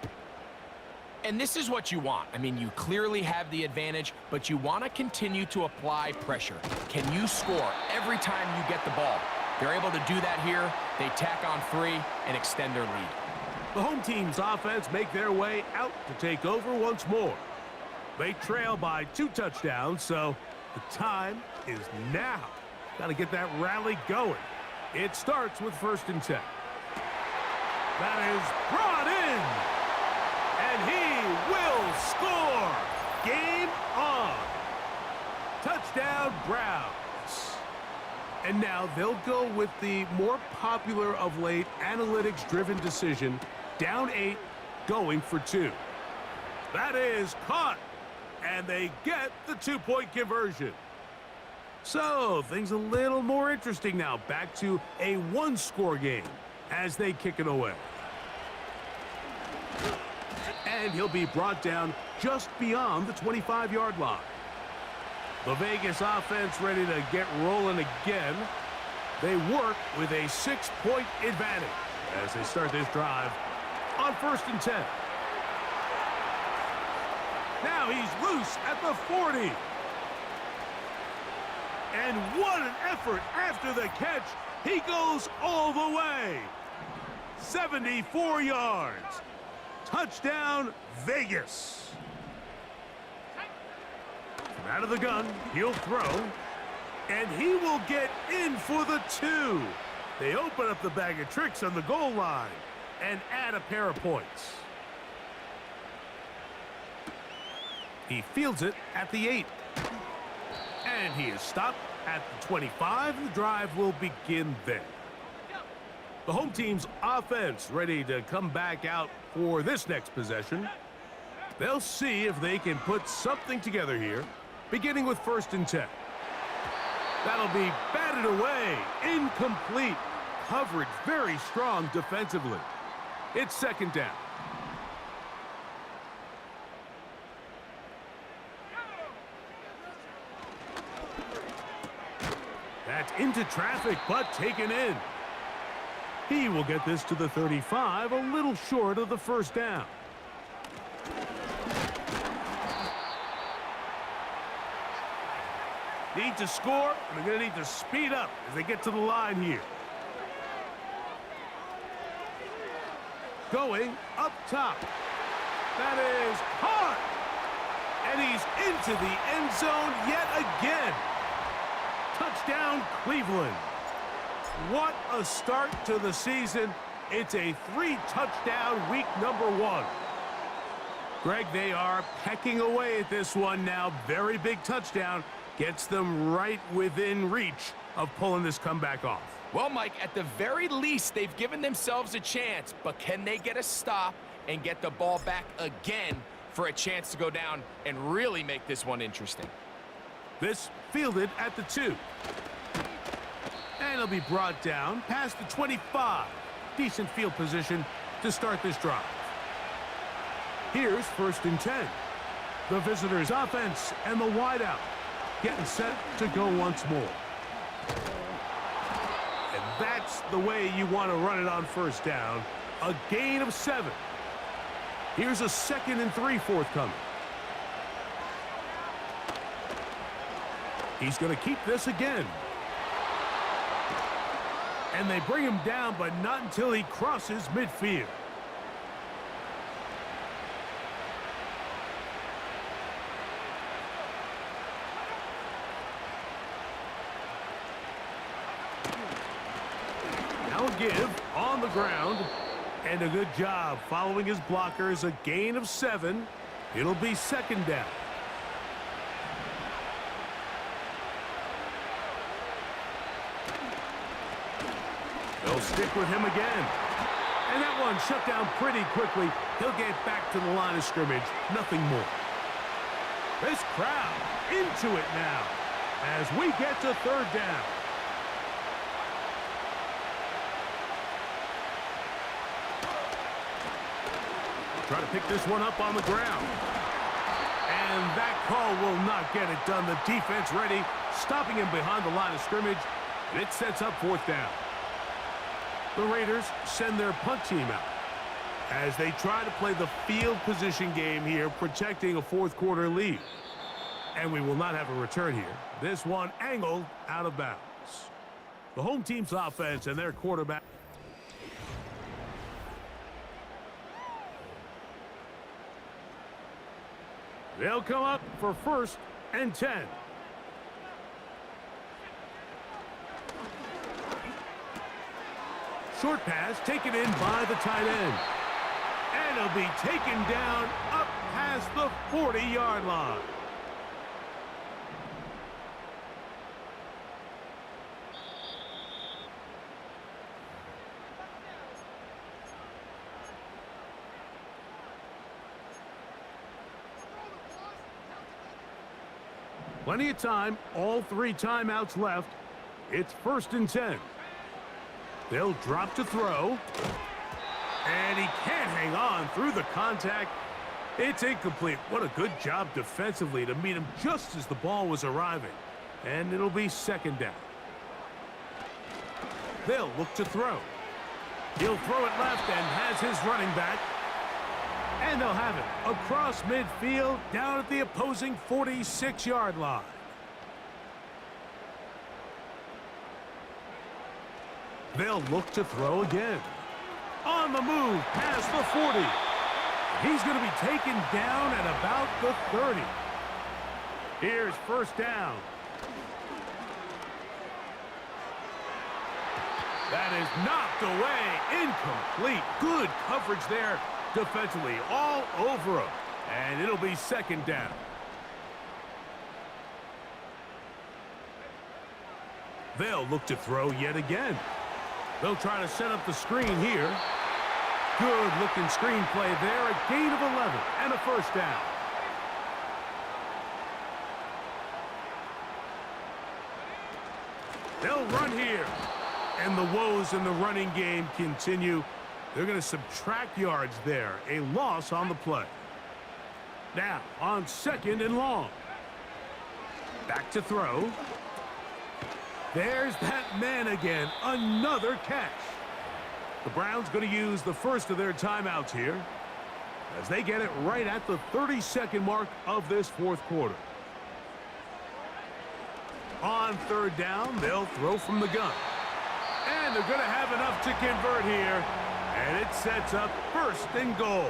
And this is what you want. I mean, you clearly have the advantage, but you want to continue to apply pressure. Can you score every time you get the ball? They're able to do that here. They tack on 3 and extend their lead. The home team's offense make their way out to take over once more. They trail by 2 touchdowns, so the time is now. Got to get that rally going. It starts with 1st and 10. That is brought in. And he will score. Game on. Touchdown, Browns. And now they'll go with the more popular of late analytics-driven decision. Down 8, going for 2. That is caught. And they get the 2-point conversion. So things a little more interesting now. Back to a 1-score game as they kick it away. And he'll be brought down just beyond the 25-yard line. The Vegas offense ready to get rolling again. They work with a 6-point advantage as they start this drive on 1st and 10. Now he's loose at the 40. And what an effort after the catch. He goes all the way. 74 yards. Touchdown, Vegas. From out of the gun, he'll throw. And he will get in for the 2. They open up the bag of tricks on the goal line and add a pair of points. He fields it at the 8. And he is stopped at the 25. The drive will begin there. The home team's offense ready to come back out for this next possession. They'll see if they can put something together here, beginning with 1st and 10. That'll be batted away. Incomplete. Coverage very strong defensively. It's 2nd down. That's into traffic, but taken in. He will get this to the 35, a little short of the 1st down. Need to score, and they're going to need to speed up as they get to the line here. Going up top. That is caught. And he's into the end zone yet again. Touchdown, Cleveland. What a start to the season. It's a 3-touchdown week number 1. Greg, they are pecking away at this one now. Very big touchdown. Gets them right within reach of pulling this comeback off. Well, Mike, at the very least, they've given themselves a chance, but can they get a stop and get the ball back again for a chance to go down and really make this one interesting? This fielded at the 2. And it'll be brought down past the 25. Decent field position to start this drive. Here's 1st and 10. The visitors' offense and the wideout getting set to go once more. And that's the way you want to run it on 1st down. A gain of 7. Here's a 2nd and 3 forthcoming. He's going to keep this again. And they bring him down, but not until he crosses midfield. Now a give on the ground. And a good job following his blockers. A gain of 7. It'll be 2nd down. They'll stick with him again. And that one shut down pretty quickly. He'll get back to the line of scrimmage. Nothing more. This crowd into it now as we get to 3rd down. Try to pick this one up on the ground. And that call will not get it done. The defense ready, stopping him behind the line of scrimmage. And it sets up 4th down. The Raiders send their punt team out as they try to play the field position game here, protecting a 4th quarter lead. And we will not have a return here. This one angled out of bounds. The home team's offense and their quarterback. They'll come up for 1st and 10. Short pass taken in by the tight end. And it'll be taken down up past the 40-yard line. Plenty of time, all 3 timeouts left. It's 1st and 10. They'll drop to throw. And he can't hang on through the contact. It's incomplete. What a good job defensively to meet him just as the ball was arriving. And it'll be 2nd down. They'll look to throw. He'll throw it left and has his running back. And they'll have it across midfield down at the opposing 46-yard line. They'll look to throw again. On the move past the 40. He's going to be taken down at about the 30. Here's first down. That is knocked away. Incomplete. Good coverage there defensively. All over him. And it'll be second down. They'll look to throw yet again. They'll try to set up the screen here. Good-looking screen play there. A gain of 11 and a first down. They'll run here. And the woes in the running game continue. They're going to subtract yards there. A loss on the play. Now, on second and long. Back to throw. There's that man again. Another catch. The Browns going to use the first of their timeouts here as they get it right at the 30-second mark of this fourth quarter. On third down, they'll throw from the gun. And they're going to have enough to convert here. And it sets up first and goal.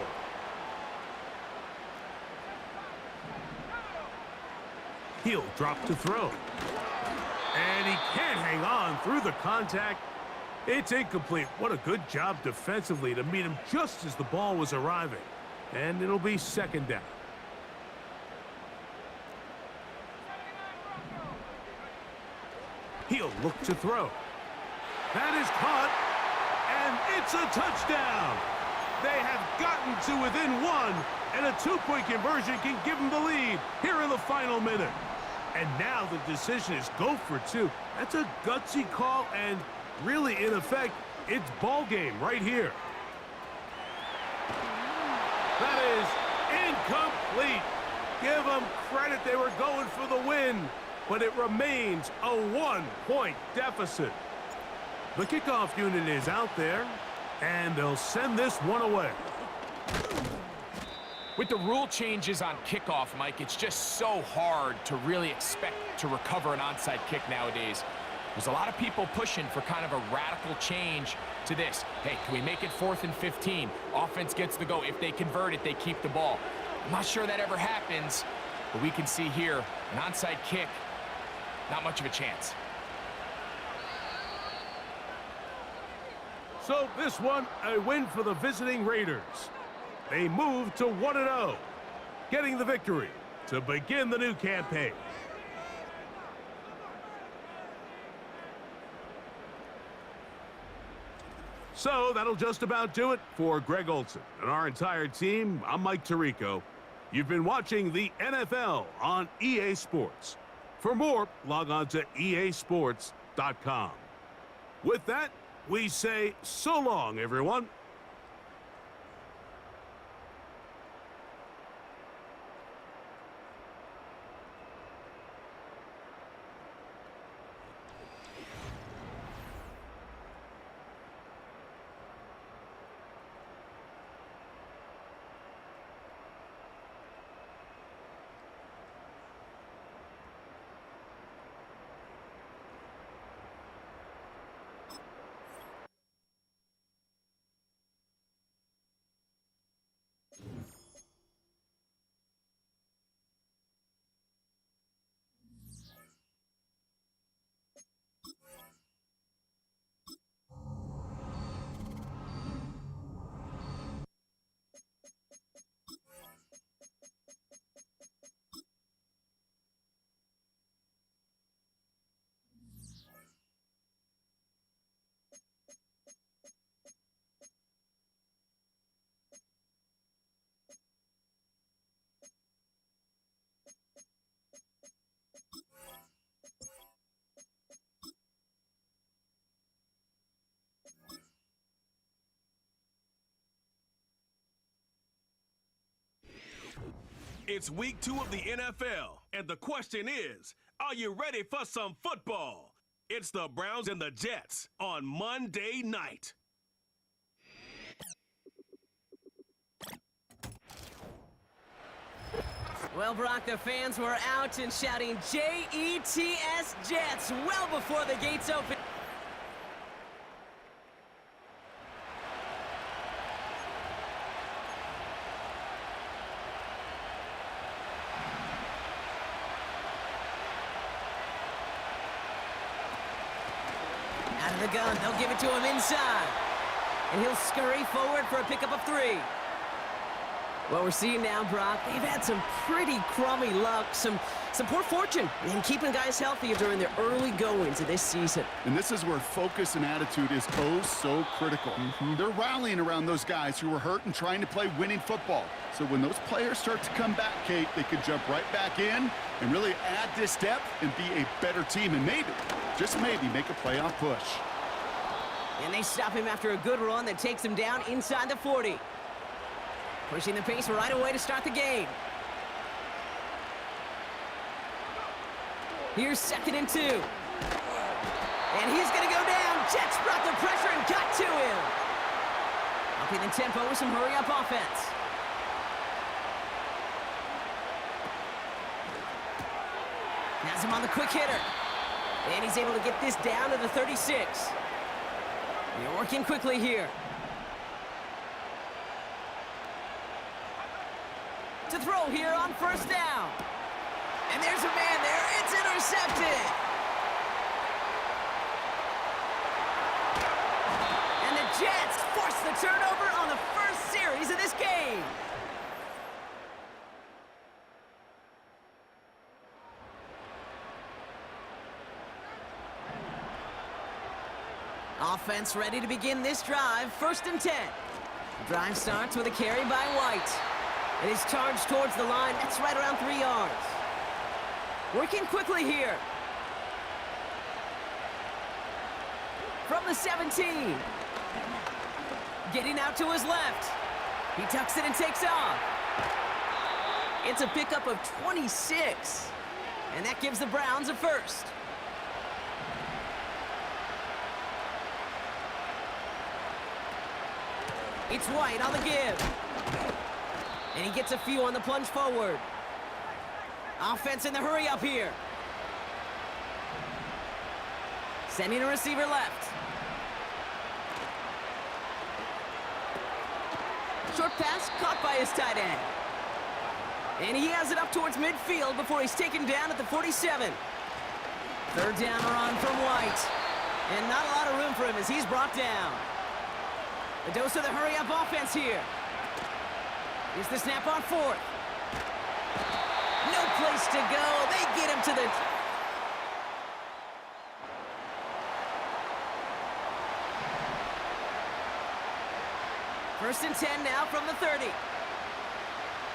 He'll drop to throw. And he can't hang on through the contact. It's incomplete. What a good job defensively to meet him just as the ball was arriving. And it'll be second down. He'll look to throw. That is caught. And it's a touchdown. They have gotten to within one. And a two-point conversion can give them the lead here in the final minute. And now the decision is go for two. That's a gutsy call, and really, in effect, it's ball game right here. That is incomplete. Give them credit. They were going for the win, but it remains a 1-point deficit. The kickoff unit is out there, and they'll send this one away. With the rule changes on kickoff, Mike, it's just so hard to really expect to recover an onside kick nowadays. There's a lot of people pushing for kind of a radical change to this. Hey, can we make it 4th and 15? Offense gets the go. If they convert it, they keep the ball. I'm not sure that ever happens, but we can see here an onside kick, not much of a chance. So this one, a win for the visiting Raiders. They move to 1-0, getting the victory to begin the new campaign. So that'll just about do it for Greg Olson and our entire team. I'm Mike Tirico. You've been watching the NFL on EA Sports. For more, log on to easports.com. With that, we say so long, everyone. It's week 2 of the NFL, and the question is, are you ready for some football? It's the Browns and the Jets on Monday night. Well, Brock, the fans were out and shouting J-E-T-S Jets well before the gates opened. Out of the gun, they'll give it to him inside. And he'll scurry forward for a pickup of 3. What we're seeing now, Brock, they've had some pretty crummy luck, some poor fortune in keeping guys healthy during their early goings of this season. And this is where focus and attitude is oh so critical. They're rallying around those guys who were hurt and trying to play winning football. So when those players start to come back, Kate, they could jump right back in and really add this depth and be a better team and maybe, just maybe, make a playoff push. And they stop him after a good run that takes him down inside the 40. Pushing the pace right away to start the game. Here's 2nd and 2. And he's going to go down. Jets brought the pressure and got to him. Upping the tempo with some hurry-up offense. Has him on the quick hitter. And he's able to get this down to the 36. They're working quickly here. To throw here on 1st down. And there's a man there. It's intercepted. And the Jets force the turnover on the first series of this game. Offense ready to begin this drive. 1st and 10. The drive starts with a carry by White. And he's charged towards the line. That's right around 3 yards. Working quickly here. From the 17. Getting out to his left. He tucks it and takes off. It's a pickup of 26. And that gives the Browns a first. It's White on the give. And he gets a few on the plunge forward. Offense in the hurry up here. Sending a receiver left. Short pass caught by his tight end. And he has it up towards midfield before he's taken down at the 47. 3rd down run from White. And not a lot of room for him as he's brought down. A dose of the hurry-up offense here. Here's the snap on 4th. No place to go. They get him to the... First and 10 now from the 30.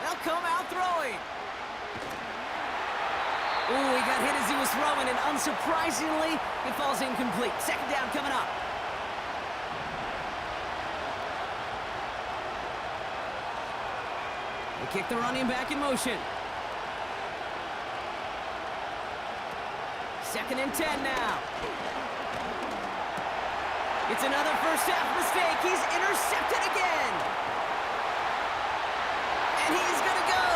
They'll come out throwing. Ooh, he got hit as he was throwing, and unsurprisingly, he falls incomplete. 2nd down coming up. They kick the running back in motion. 2nd and 10 now. It's another first half mistake. He's intercepted again. And he's going to go.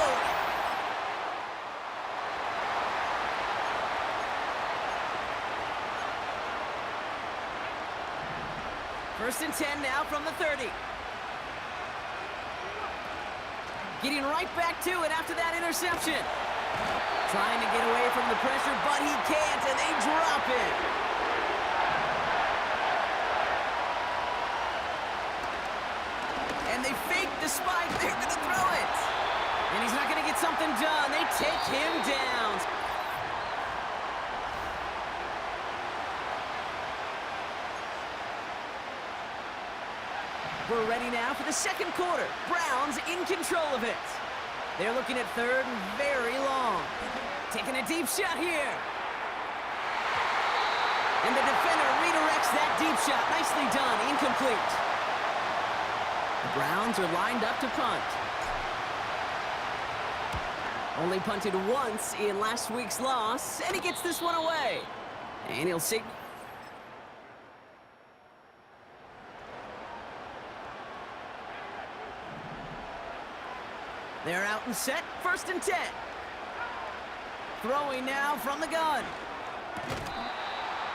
First and 10 now from the 30. Getting right back to it after that interception. Trying to get away from the pressure, but he can't, and they drop it. And they fake the spike. They're going to throw it. And he's not going to get something done. They take him down. We're ready now for the 2nd quarter. Browns in control of it. They're looking at 3rd and very long. Taking a deep shot here. And the defender redirects that deep shot. Nicely done. Incomplete. The Browns are lined up to punt. Only punted once in last week's loss, and he gets this one away. And he'll see... They're out and set. 1st and 10. Throwing now from the gun.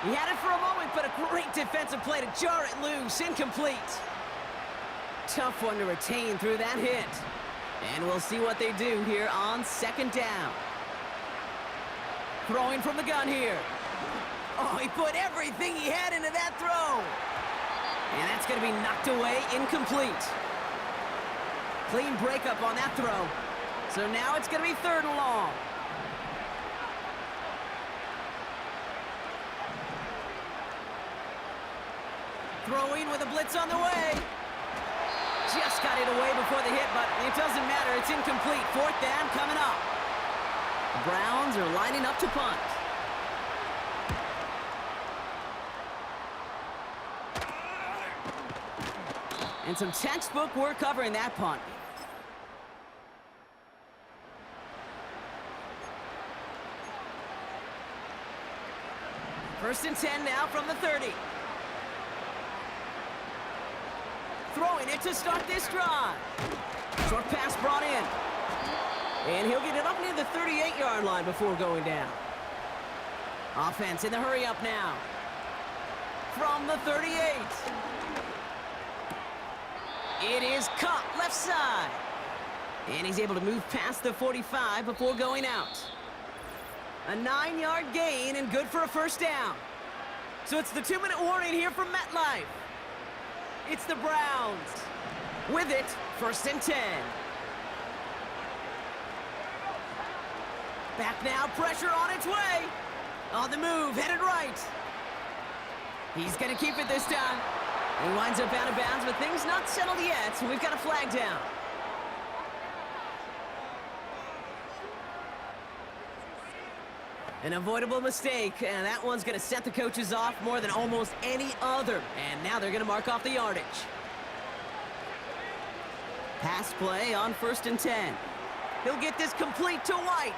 He had it for a moment, but a great defensive play to jar it loose. Incomplete. Tough one to retain through that hit. And we'll see what they do here on 2nd down. Throwing from the gun here. Oh, he put everything he had into that throw. And that's going to be knocked away, incomplete. Clean breakup on that throw. So now it's going to be 3rd and long. Throwing with a blitz on the way. Just got it away before the hit, but it doesn't matter. It's incomplete. 4th down coming up. The Browns are lining up to punt. And some textbook work covering that punt. First and 10 now from the 30. Throwing it to start this drive. Short pass brought in. And he'll get it up near the 38-yard line before going down. Offense in the hurry up now. From the 38. It is caught left side. And he's able to move past the 45 before going out. A 9-yard gain and good for a 1st down. So it's the 2-minute warning here from MetLife. It's the Browns. With it, 1st and 10. Back now, pressure on its way. On the move, headed right. He's going to keep it this time. He winds up out of bounds, but things not settled yet, so we've got a flag down. An avoidable mistake, and that one's going to set the coaches off more than almost any other. And now they're going to mark off the yardage. Pass play on 1st and 10. He'll get this complete to White.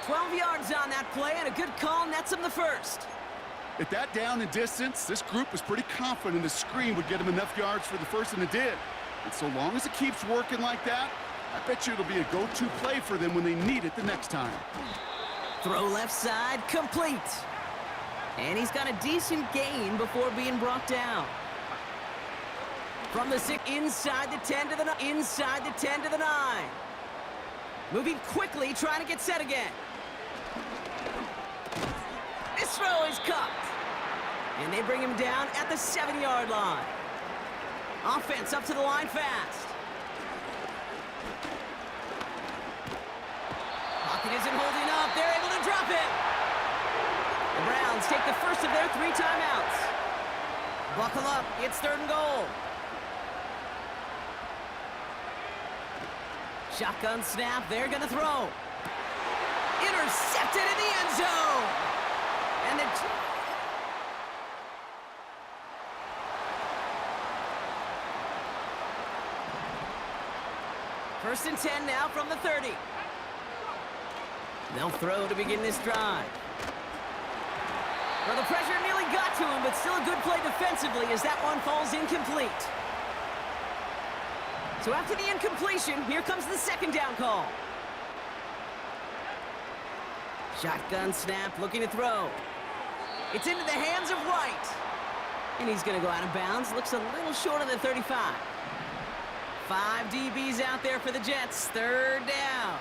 12 yards on that play, and a good call nets him the 1st. At that down and distance, this group was pretty confident the screen would get him enough yards for the 1st, and it did. And so long as it keeps working like that, I bet you it'll be a go-to play for them when they need it the next time. Throw left side, complete. And he's got a decent gain before being brought down. From the 6, inside the 10 to the 9, inside the 10 to the 9. Moving quickly, trying to get set again. This throw is cut. And they bring him down at the 7-yard line. Offense up to the line fast. Pocket isn't holding up. They're able to drop it. The Browns take the first of their 3 timeouts. Buckle up. It's 3rd and goal. Shotgun snap. They're going to throw. Intercepted in the end zone. And the... First and 10 now from the 30. They'll throw to begin this drive. Well, the pressure nearly got to him, but still a good play defensively as that one falls incomplete. So after the incompletion, here comes the 2nd down call. Shotgun snap, looking to throw. It's into the hands of White. And he's going to go out of bounds. Looks a little short of the 35. 5 DBs out there for the Jets. 3rd down.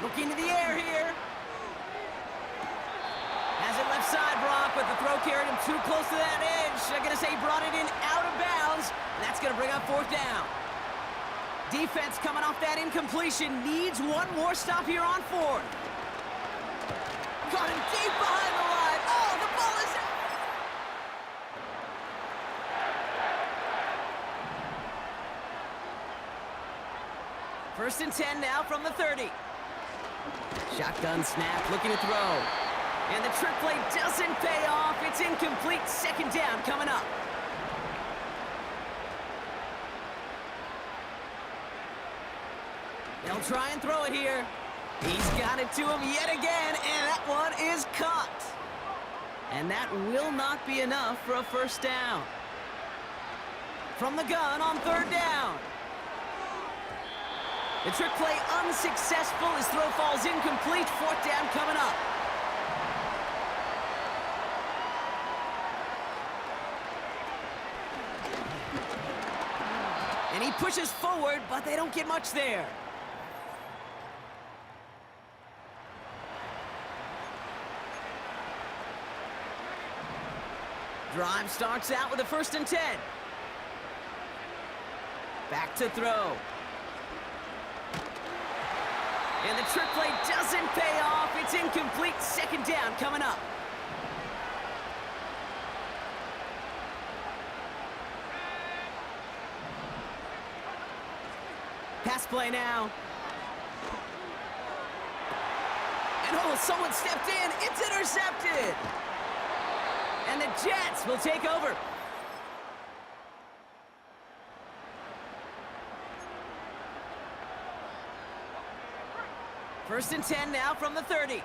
Looking to the air here. Has it left side, Brock, but the throw carried him too close to that edge. I'm going to say he brought it in out of bounds. And that's going to bring up 4th down. Defense coming off that incompletion needs one more stop here on 4th. Got him deep behind the line. Oh, the ball is out. First and 10 now from the 30. Shotgun snap, looking to throw. And the trick play doesn't pay off. It's incomplete. 2nd down coming up. They'll try and throw it here. He's got it to him yet again, and that one is caught. And that will not be enough for a 1st down. From the gun on 3rd down. The trick play unsuccessful. His throw falls incomplete. 4th down coming up. And he pushes forward, but they don't get much there. Drive starts out with a 1st and 10. Back to throw. And the trick play doesn't pay off. It's incomplete. 2nd down coming up. Pass play now. And oh, someone stepped in. It's intercepted. And the Jets will take over. First and 10 now from the 30.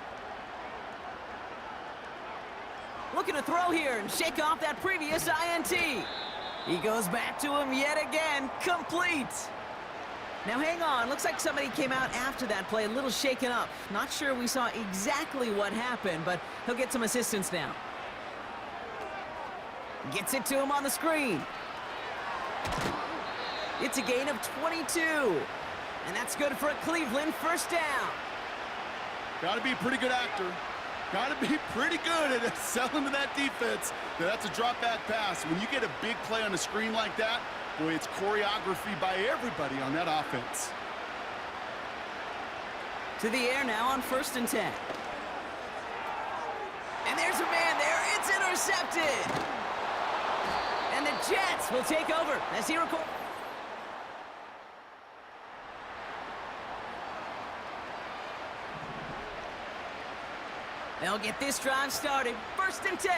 Looking to throw here and shake off that previous INT. He goes back to him yet again. Complete. Now hang on, looks like somebody came out after that play a little shaken up. Not sure we saw exactly what happened, but he'll get some assistance now. Gets it to him on the screen. It's a gain of 22. And that's good for a Cleveland 1st down. Got to be a pretty good actor. Got to be pretty good at selling to that defense. That's a drop-back pass. When you get a big play on the screen like that, boy, it's choreography by everybody on that offense. To the air now on 1st and 10. And there's a man there. It's intercepted. And the Jets will take over as he records. They'll get this drive started. 1st and 10.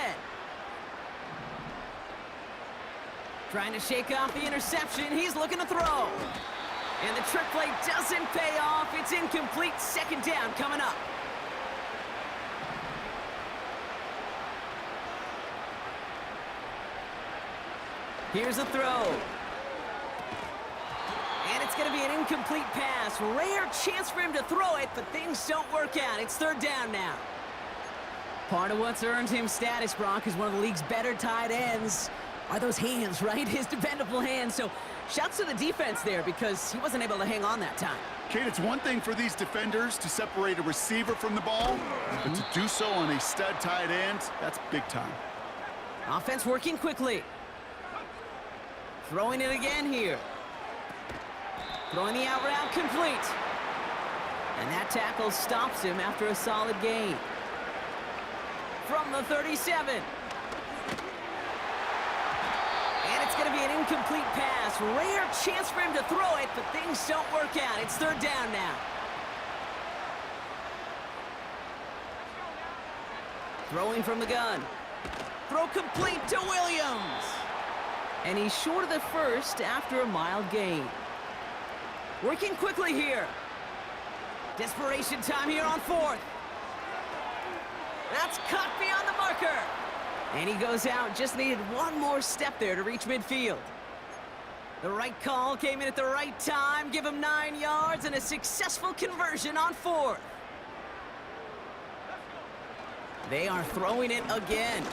Trying to shake off the interception. He's looking to throw. And the trick play doesn't pay off. It's incomplete. 2nd down coming up. Here's a throw. And it's going to be an incomplete pass. Rare chance for him to throw it, but things don't work out. It's 3rd down now. Part of what's earned him status, Brock, is one of the league's better tight ends are those hands, right? His dependable hands. So shouts to the defense there because he wasn't able to hang on that time. Kate, it's one thing for these defenders to separate a receiver from the ball, but to do so on a stud tight end, that's big time. Offense working quickly. Throwing it again here. Throwing the out route complete. And that tackle stops him after a solid gain. From the 37. And it's going to be an incomplete pass. Rare chance for him to throw it, but things don't work out. It's 3rd down now. Throwing from the gun. Throw complete to Williams. And he's short of the 1st after a mild gain. Working quickly here. Desperation time here on 4th. That's cut beyond the marker. And he goes out. Just needed one more step there to reach midfield. The right call came in at the right time. Give him 9 yards and a successful conversion on 4th. They are throwing it again.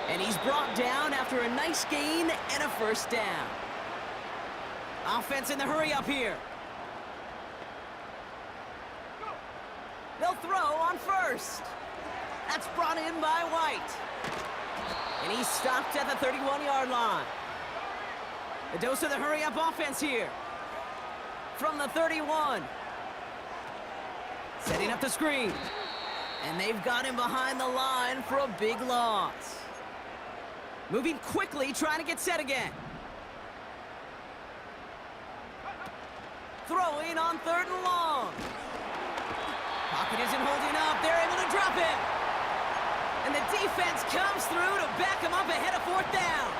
And he's brought down after a nice gain and a 1st down. Offense in the hurry up here. They'll throw on 1st. That's brought in by White. And he's stopped at the 31-yard line. A dose of the hurry-up offense here. From the 31. Setting up the screen. And they've got him behind the line for a big loss. Moving quickly, trying to get set again. Throwing on 3rd and long. Pocket isn't holding up. They're able to drop it. And the defense comes through to back him up ahead of 4th down.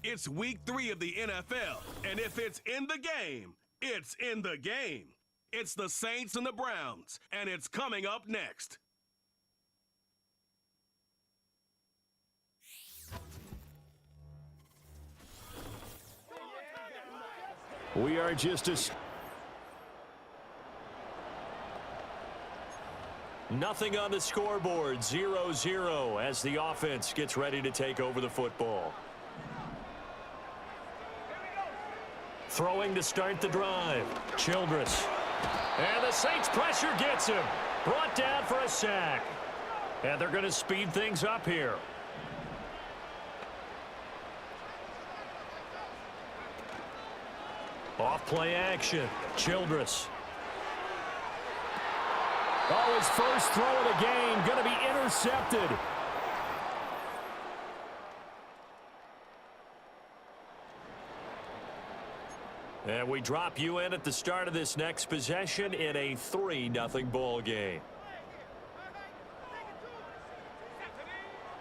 It's week 3 of the NFL, and if it's in the game, it's in the game. It's the Saints and the Browns, and it's coming up next. We are just nothing on the scoreboard, 0-0 as the offense gets ready to take over the football. Throwing to start the drive, Childress. And the Saints pressure gets him. Brought down for a sack. And they're going to speed things up here. Off play action, Childress. Oh, his first throw of the game going to be intercepted. And we drop you in at the start of this next possession in a 3-0 ball game.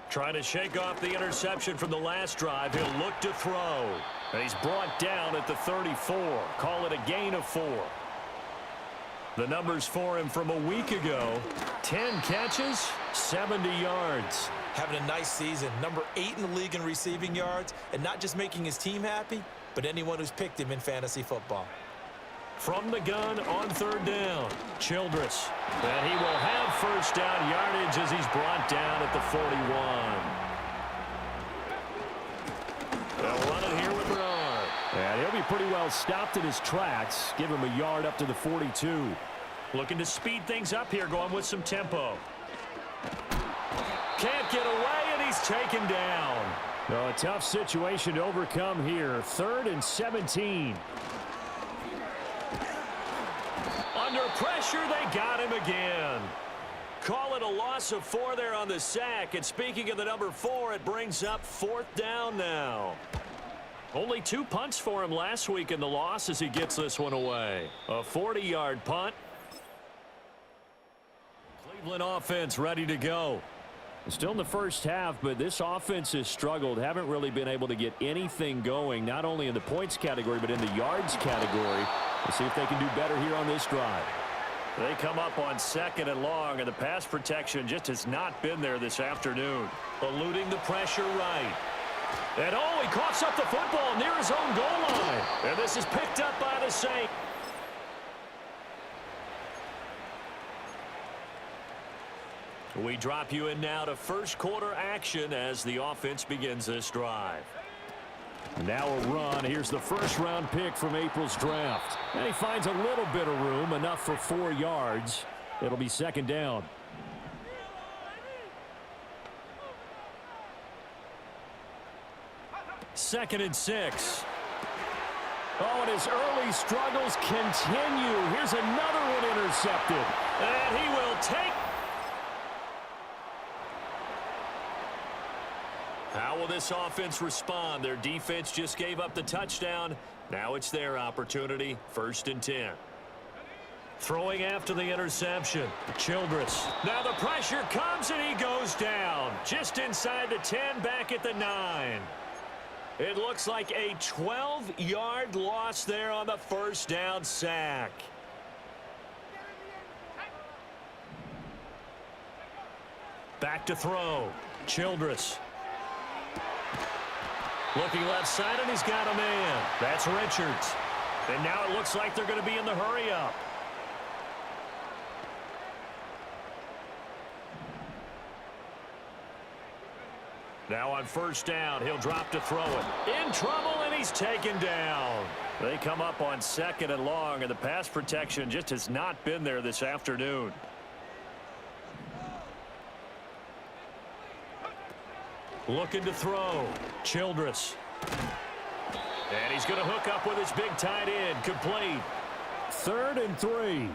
Trying to shake off the interception from the last drive. He'll look to throw. And he's brought down at the 34. Call it a gain of 4. The numbers for him from a week ago: 10 catches, 70 yards. Having a nice season, number 8 in the league in receiving yards, and not just making his team happy, but anyone who's picked him in fantasy football. From the gun on 3rd down, Childress. And he will have first down yardage as he's brought down at the 41. They'll run it here with Bernard. And he'll be pretty well stopped in his tracks. Give him a yard up to the 42. Looking to speed things up here, going with some tempo. Can't get away, and he's taken down. A tough situation to overcome here. 3rd and 17. Under pressure, they got him again. Call it a loss of 4 there on the sack. And speaking of the number 4, it brings up 4th down now. Only 2 punts for him last week in the loss as he gets this one away. A 40-yard punt. Cleveland offense ready to go. Still in the first half, but this offense has struggled. Haven't really been able to get anything going, not only in the points category, but in the yards category. Let's see if they can do better here on this drive. They come up on 2nd and long, and the pass protection just has not been there this afternoon. Eluding the pressure right. And oh, he coughs up the football near his own goal line. And this is picked up by the Saints. We drop you in now to first quarter action as the offense begins this drive. Now a run. Here's the first-round pick from April's draft. And he finds a little bit of room, enough for 4 yards. It'll be 2nd down. Second and 6. Oh, and his early struggles continue. Here's another one intercepted. And he will take. How will this offense respond? Their defense just gave up the touchdown. Now it's their opportunity. 1st and 10. Throwing after the interception. Childress. Now the pressure comes and he goes down. Just inside the 10, back at the 9. It looks like a 12-yard loss there on the first down sack. Back to throw. Childress. Looking left side, and he's got a man. That's Richards. And now it looks like they're going to be in the hurry-up. Now on first down, he'll drop to throw it. In trouble, and he's taken down. They come up on 2nd and long, and the pass protection just has not been there this afternoon. Looking to throw. Childress. And he's going to hook up with his big tight end. Complete. 3rd and 3.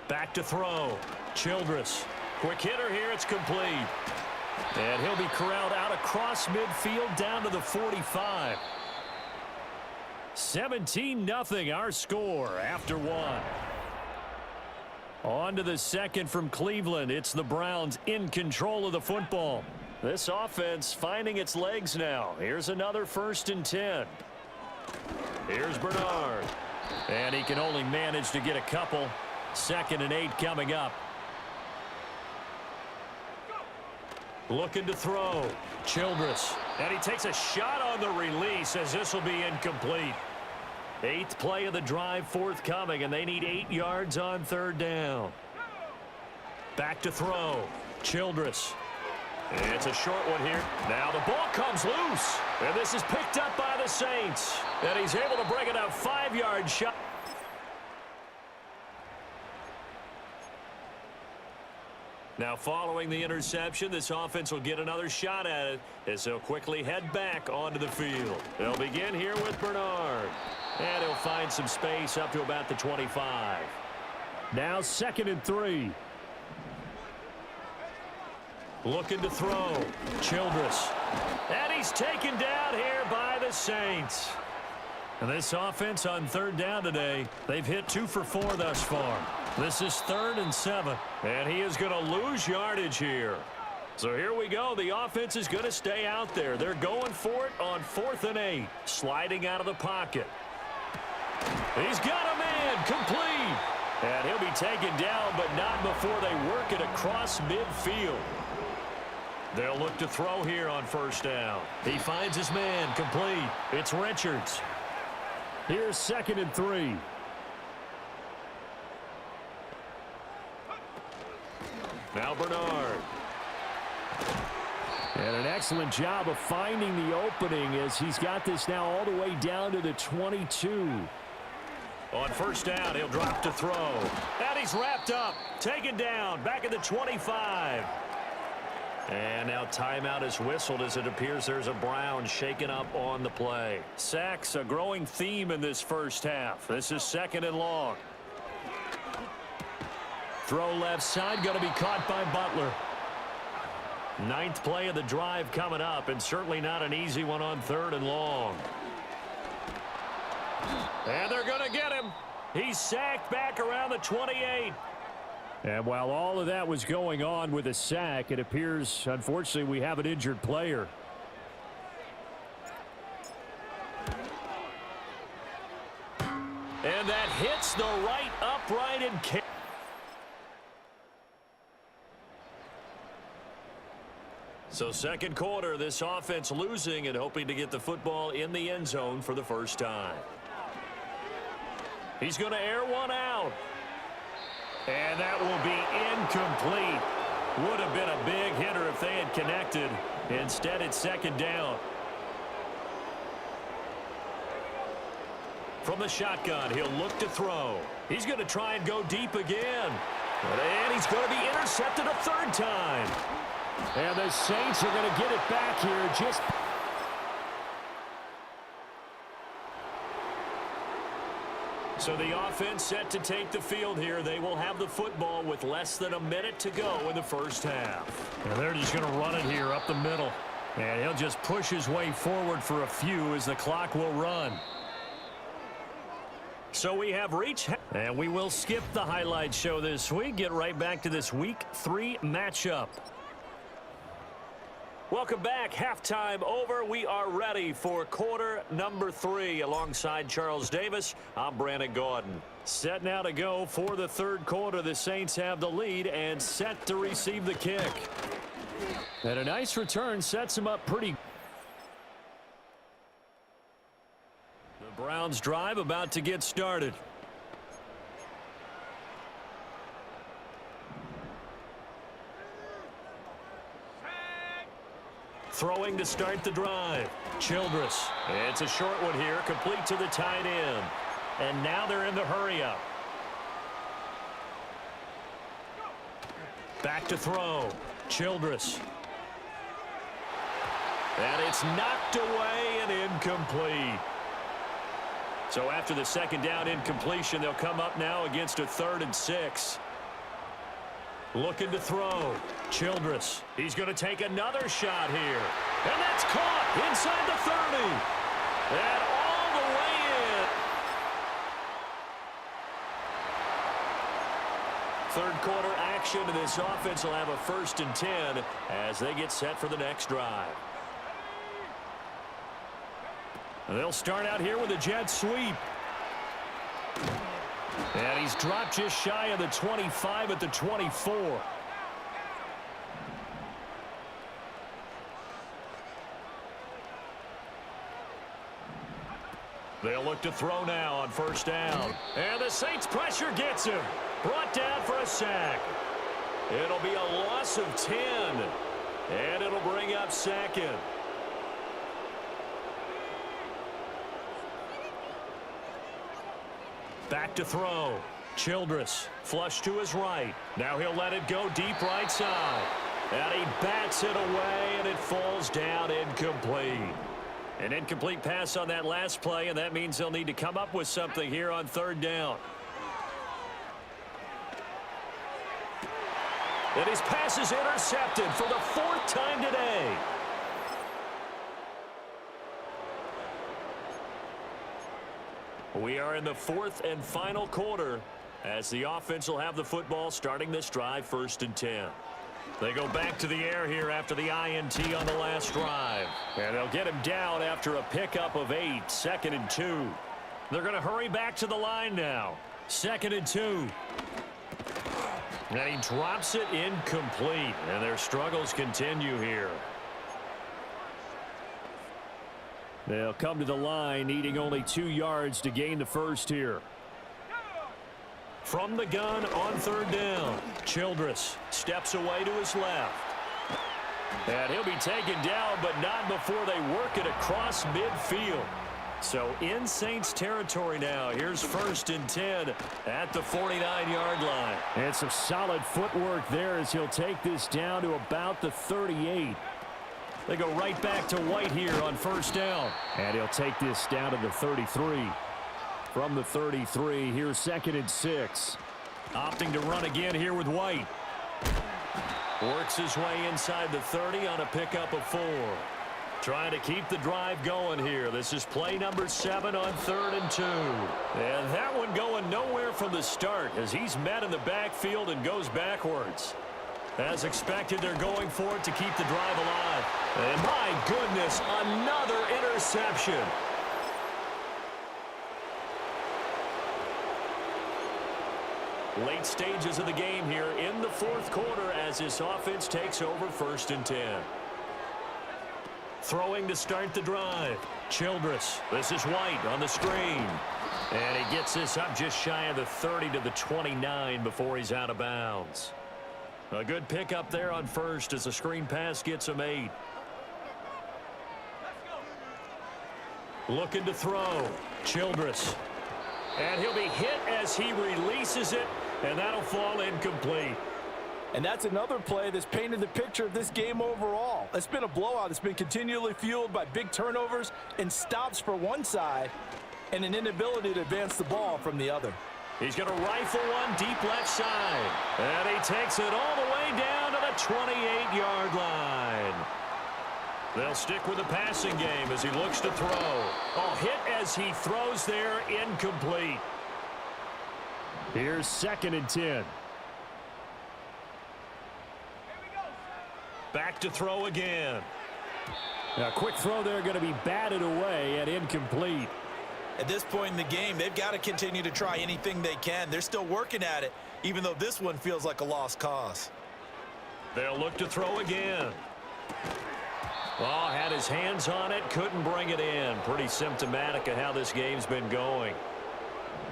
Back to throw. Childress. Quick hitter here. It's complete. And he'll be corralled out across midfield down to the 45. 17-0 our score after 1. On to the second from Cleveland. It's the Browns in control of the football. This offense finding its legs now. Here's another 1st and 10. Here's Bernard. And he can only manage to get a couple. 2nd and 8 coming up. Looking to throw. Childress. And he takes a shot on the release as this will be incomplete. 8th play of the drive forthcoming, and they need 8 yards on 3rd down. Back to throw. Childress. It's a short one here. Now the ball comes loose. And this is picked up by the Saints. And he's able to bring it up 5-yard shot. Now following the interception, this offense will get another shot at it as they'll quickly head back onto the field. They'll begin here with Bernard. And he'll find some space up to about the 25. Now 2nd and 3. Looking to throw. Childress. And he's taken down here by the Saints. And this offense on 3rd down today, they've hit 2 for 4 thus far. This is 3rd and 7. And he is going to lose yardage here. So here we go. The offense is going to stay out there. They're going for it on 4th and 8. Sliding out of the pocket. He's got a man. Complete. And he'll be taken down, but not before they work it across midfield. They'll look to throw here on 1st down. He finds his man. Complete. It's Richards. Here's 2nd and 3. Now Bernard. And an excellent job of finding the opening as he's got this now all the way down to the 22. On 1st down, he'll drop to throw. And he's wrapped up. Taken down. Back at the 25. And now timeout is whistled as it appears there's a Brown shaken up on the play. Sacks, a growing theme in this 1st half. This is 2nd and long. Throw left side, going to be caught by Butler. 9th play of the drive coming up, and certainly not an easy one on 3rd and long. And they're going to get him. He's sacked back around the 28. And while all of that was going on with a sack, it appears, unfortunately, we have an injured player. And that hits the right upright and kick. So 2nd quarter, this offense losing and hoping to get the football in the end zone for the 1st time. He's going to air one out. And that will be incomplete. Would have been a big hitter if they had connected. Instead, it's 2nd down. From the shotgun, he'll look to throw. He's going to try and go deep again. And he's going to be intercepted a 3rd time. And the Saints are going to get it back here just... So the offense set to take the field here. They will have the football with less than a minute to go in the 1st half. And they're just going to run it here up the middle. And he'll just push his way forward for a few as the clock will run. So we have reached, and we will skip the highlight show this week. Get right back to this Week 3 matchup. Welcome back. Halftime over. We are ready for quarter number 3. Alongside Charles Davis, I'm Brandon Gordon. Set now to go for the 3rd quarter. The Saints have the lead and set to receive the kick. And a nice return sets him up pretty. The Browns drive about to get started. Throwing to start the drive. Childress. It's a short one here, complete to the tight end. And now they're in the hurry-up. Back to throw. Childress. And it's knocked away and incomplete. So after the 2nd down incompletion, they'll come up now against a 3rd and 6. Looking to throw. Childress. He's going to take another shot here. And that's caught inside the 30. And all the way in. Third quarter action, and this offense will have a 1st and 10 as they get set for the next drive. They'll start out here with a jet sweep. And he's dropped just shy of the 25 at the 24. They'll look to throw now on 1st down. And the Saints pressure gets him. Brought down for a sack. It'll be a loss of 10. And it'll bring up 2nd. Back to throw. Childress flush to his right. Now he'll let it go deep right side. And he bats it away, and it falls down incomplete. An incomplete pass on that last play, and that means they'll need to come up with something here on 3rd down. And his pass is intercepted for the 4th time today. We are in the 4th and final quarter as the offense will have the football starting this drive 1st and 10. They go back to the air here after the INT on the last drive. And they'll get him down after a pickup of 8, 2nd and 2. They're going to hurry back to the line now. 2nd and 2. And he drops it incomplete. And their struggles continue here. They'll come to the line needing only 2 yards to gain the first here. From the gun on 3rd down. Childress steps away to his left. And he'll be taken down, but not before they work it across midfield. So in Saints territory now. Here's 1st and 10 at the 49-yard line. And some solid footwork there as he'll take this down to about the 38. They go right back to White here on 1st down. And he'll take this down to the 33. From the 33, here's 2nd and 6. Opting to run again here with White. Works his way inside the 30 on a pickup of 4. Trying to keep the drive going here. This is play number 7 on 3rd and 2. And that one going nowhere from the start as he's met in the backfield and goes backwards. As expected, they're going for it to keep the drive alive. And my goodness, another interception. Late stages of the game here in the 4th quarter as this offense takes over 1st and 10. Throwing to start the drive. Childress. This is White on the screen. And he gets this up just shy of the 30 to the 29 before he's out of bounds. A good pickup there on 1st as the screen pass gets him 8. Looking to throw. Childress. And he'll be hit as he releases it, and that'll fall incomplete. And that's another play that's painted the picture of this game overall. It's been a blowout. It's been continually fueled by big turnovers and stops for one side and an inability to advance the ball from the other. He's going to rifle one deep left side. And he takes it all the way down to the 28-yard line. They'll stick with the passing game as he looks to throw. Oh, hit as he throws there, incomplete. Here's 2nd and 10. Back to throw again. A quick throw there going to be batted away and incomplete. At this point in the game, they've got to continue to try anything they can. They're still working at it, even though this one feels like a lost cause. They'll look to throw again. Oh, had his hands on it, couldn't bring it in. Pretty symptomatic of how this game's been going.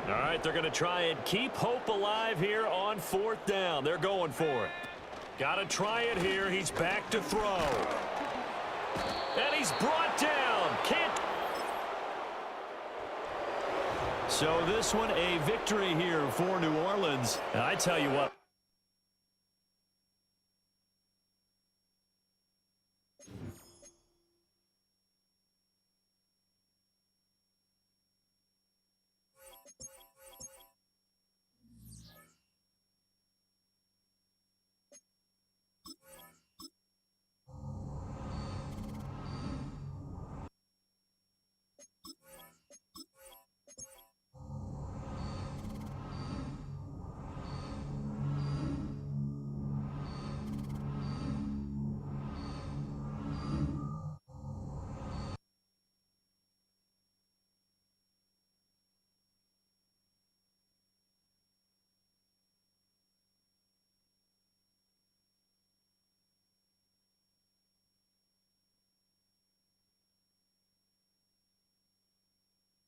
All right, they're going to try and keep hope alive here on 4th down. They're going for it. Got to try it here. He's back to throw. And he's brought down. Can't. So this one a victory here for New Orleans. And I tell you what.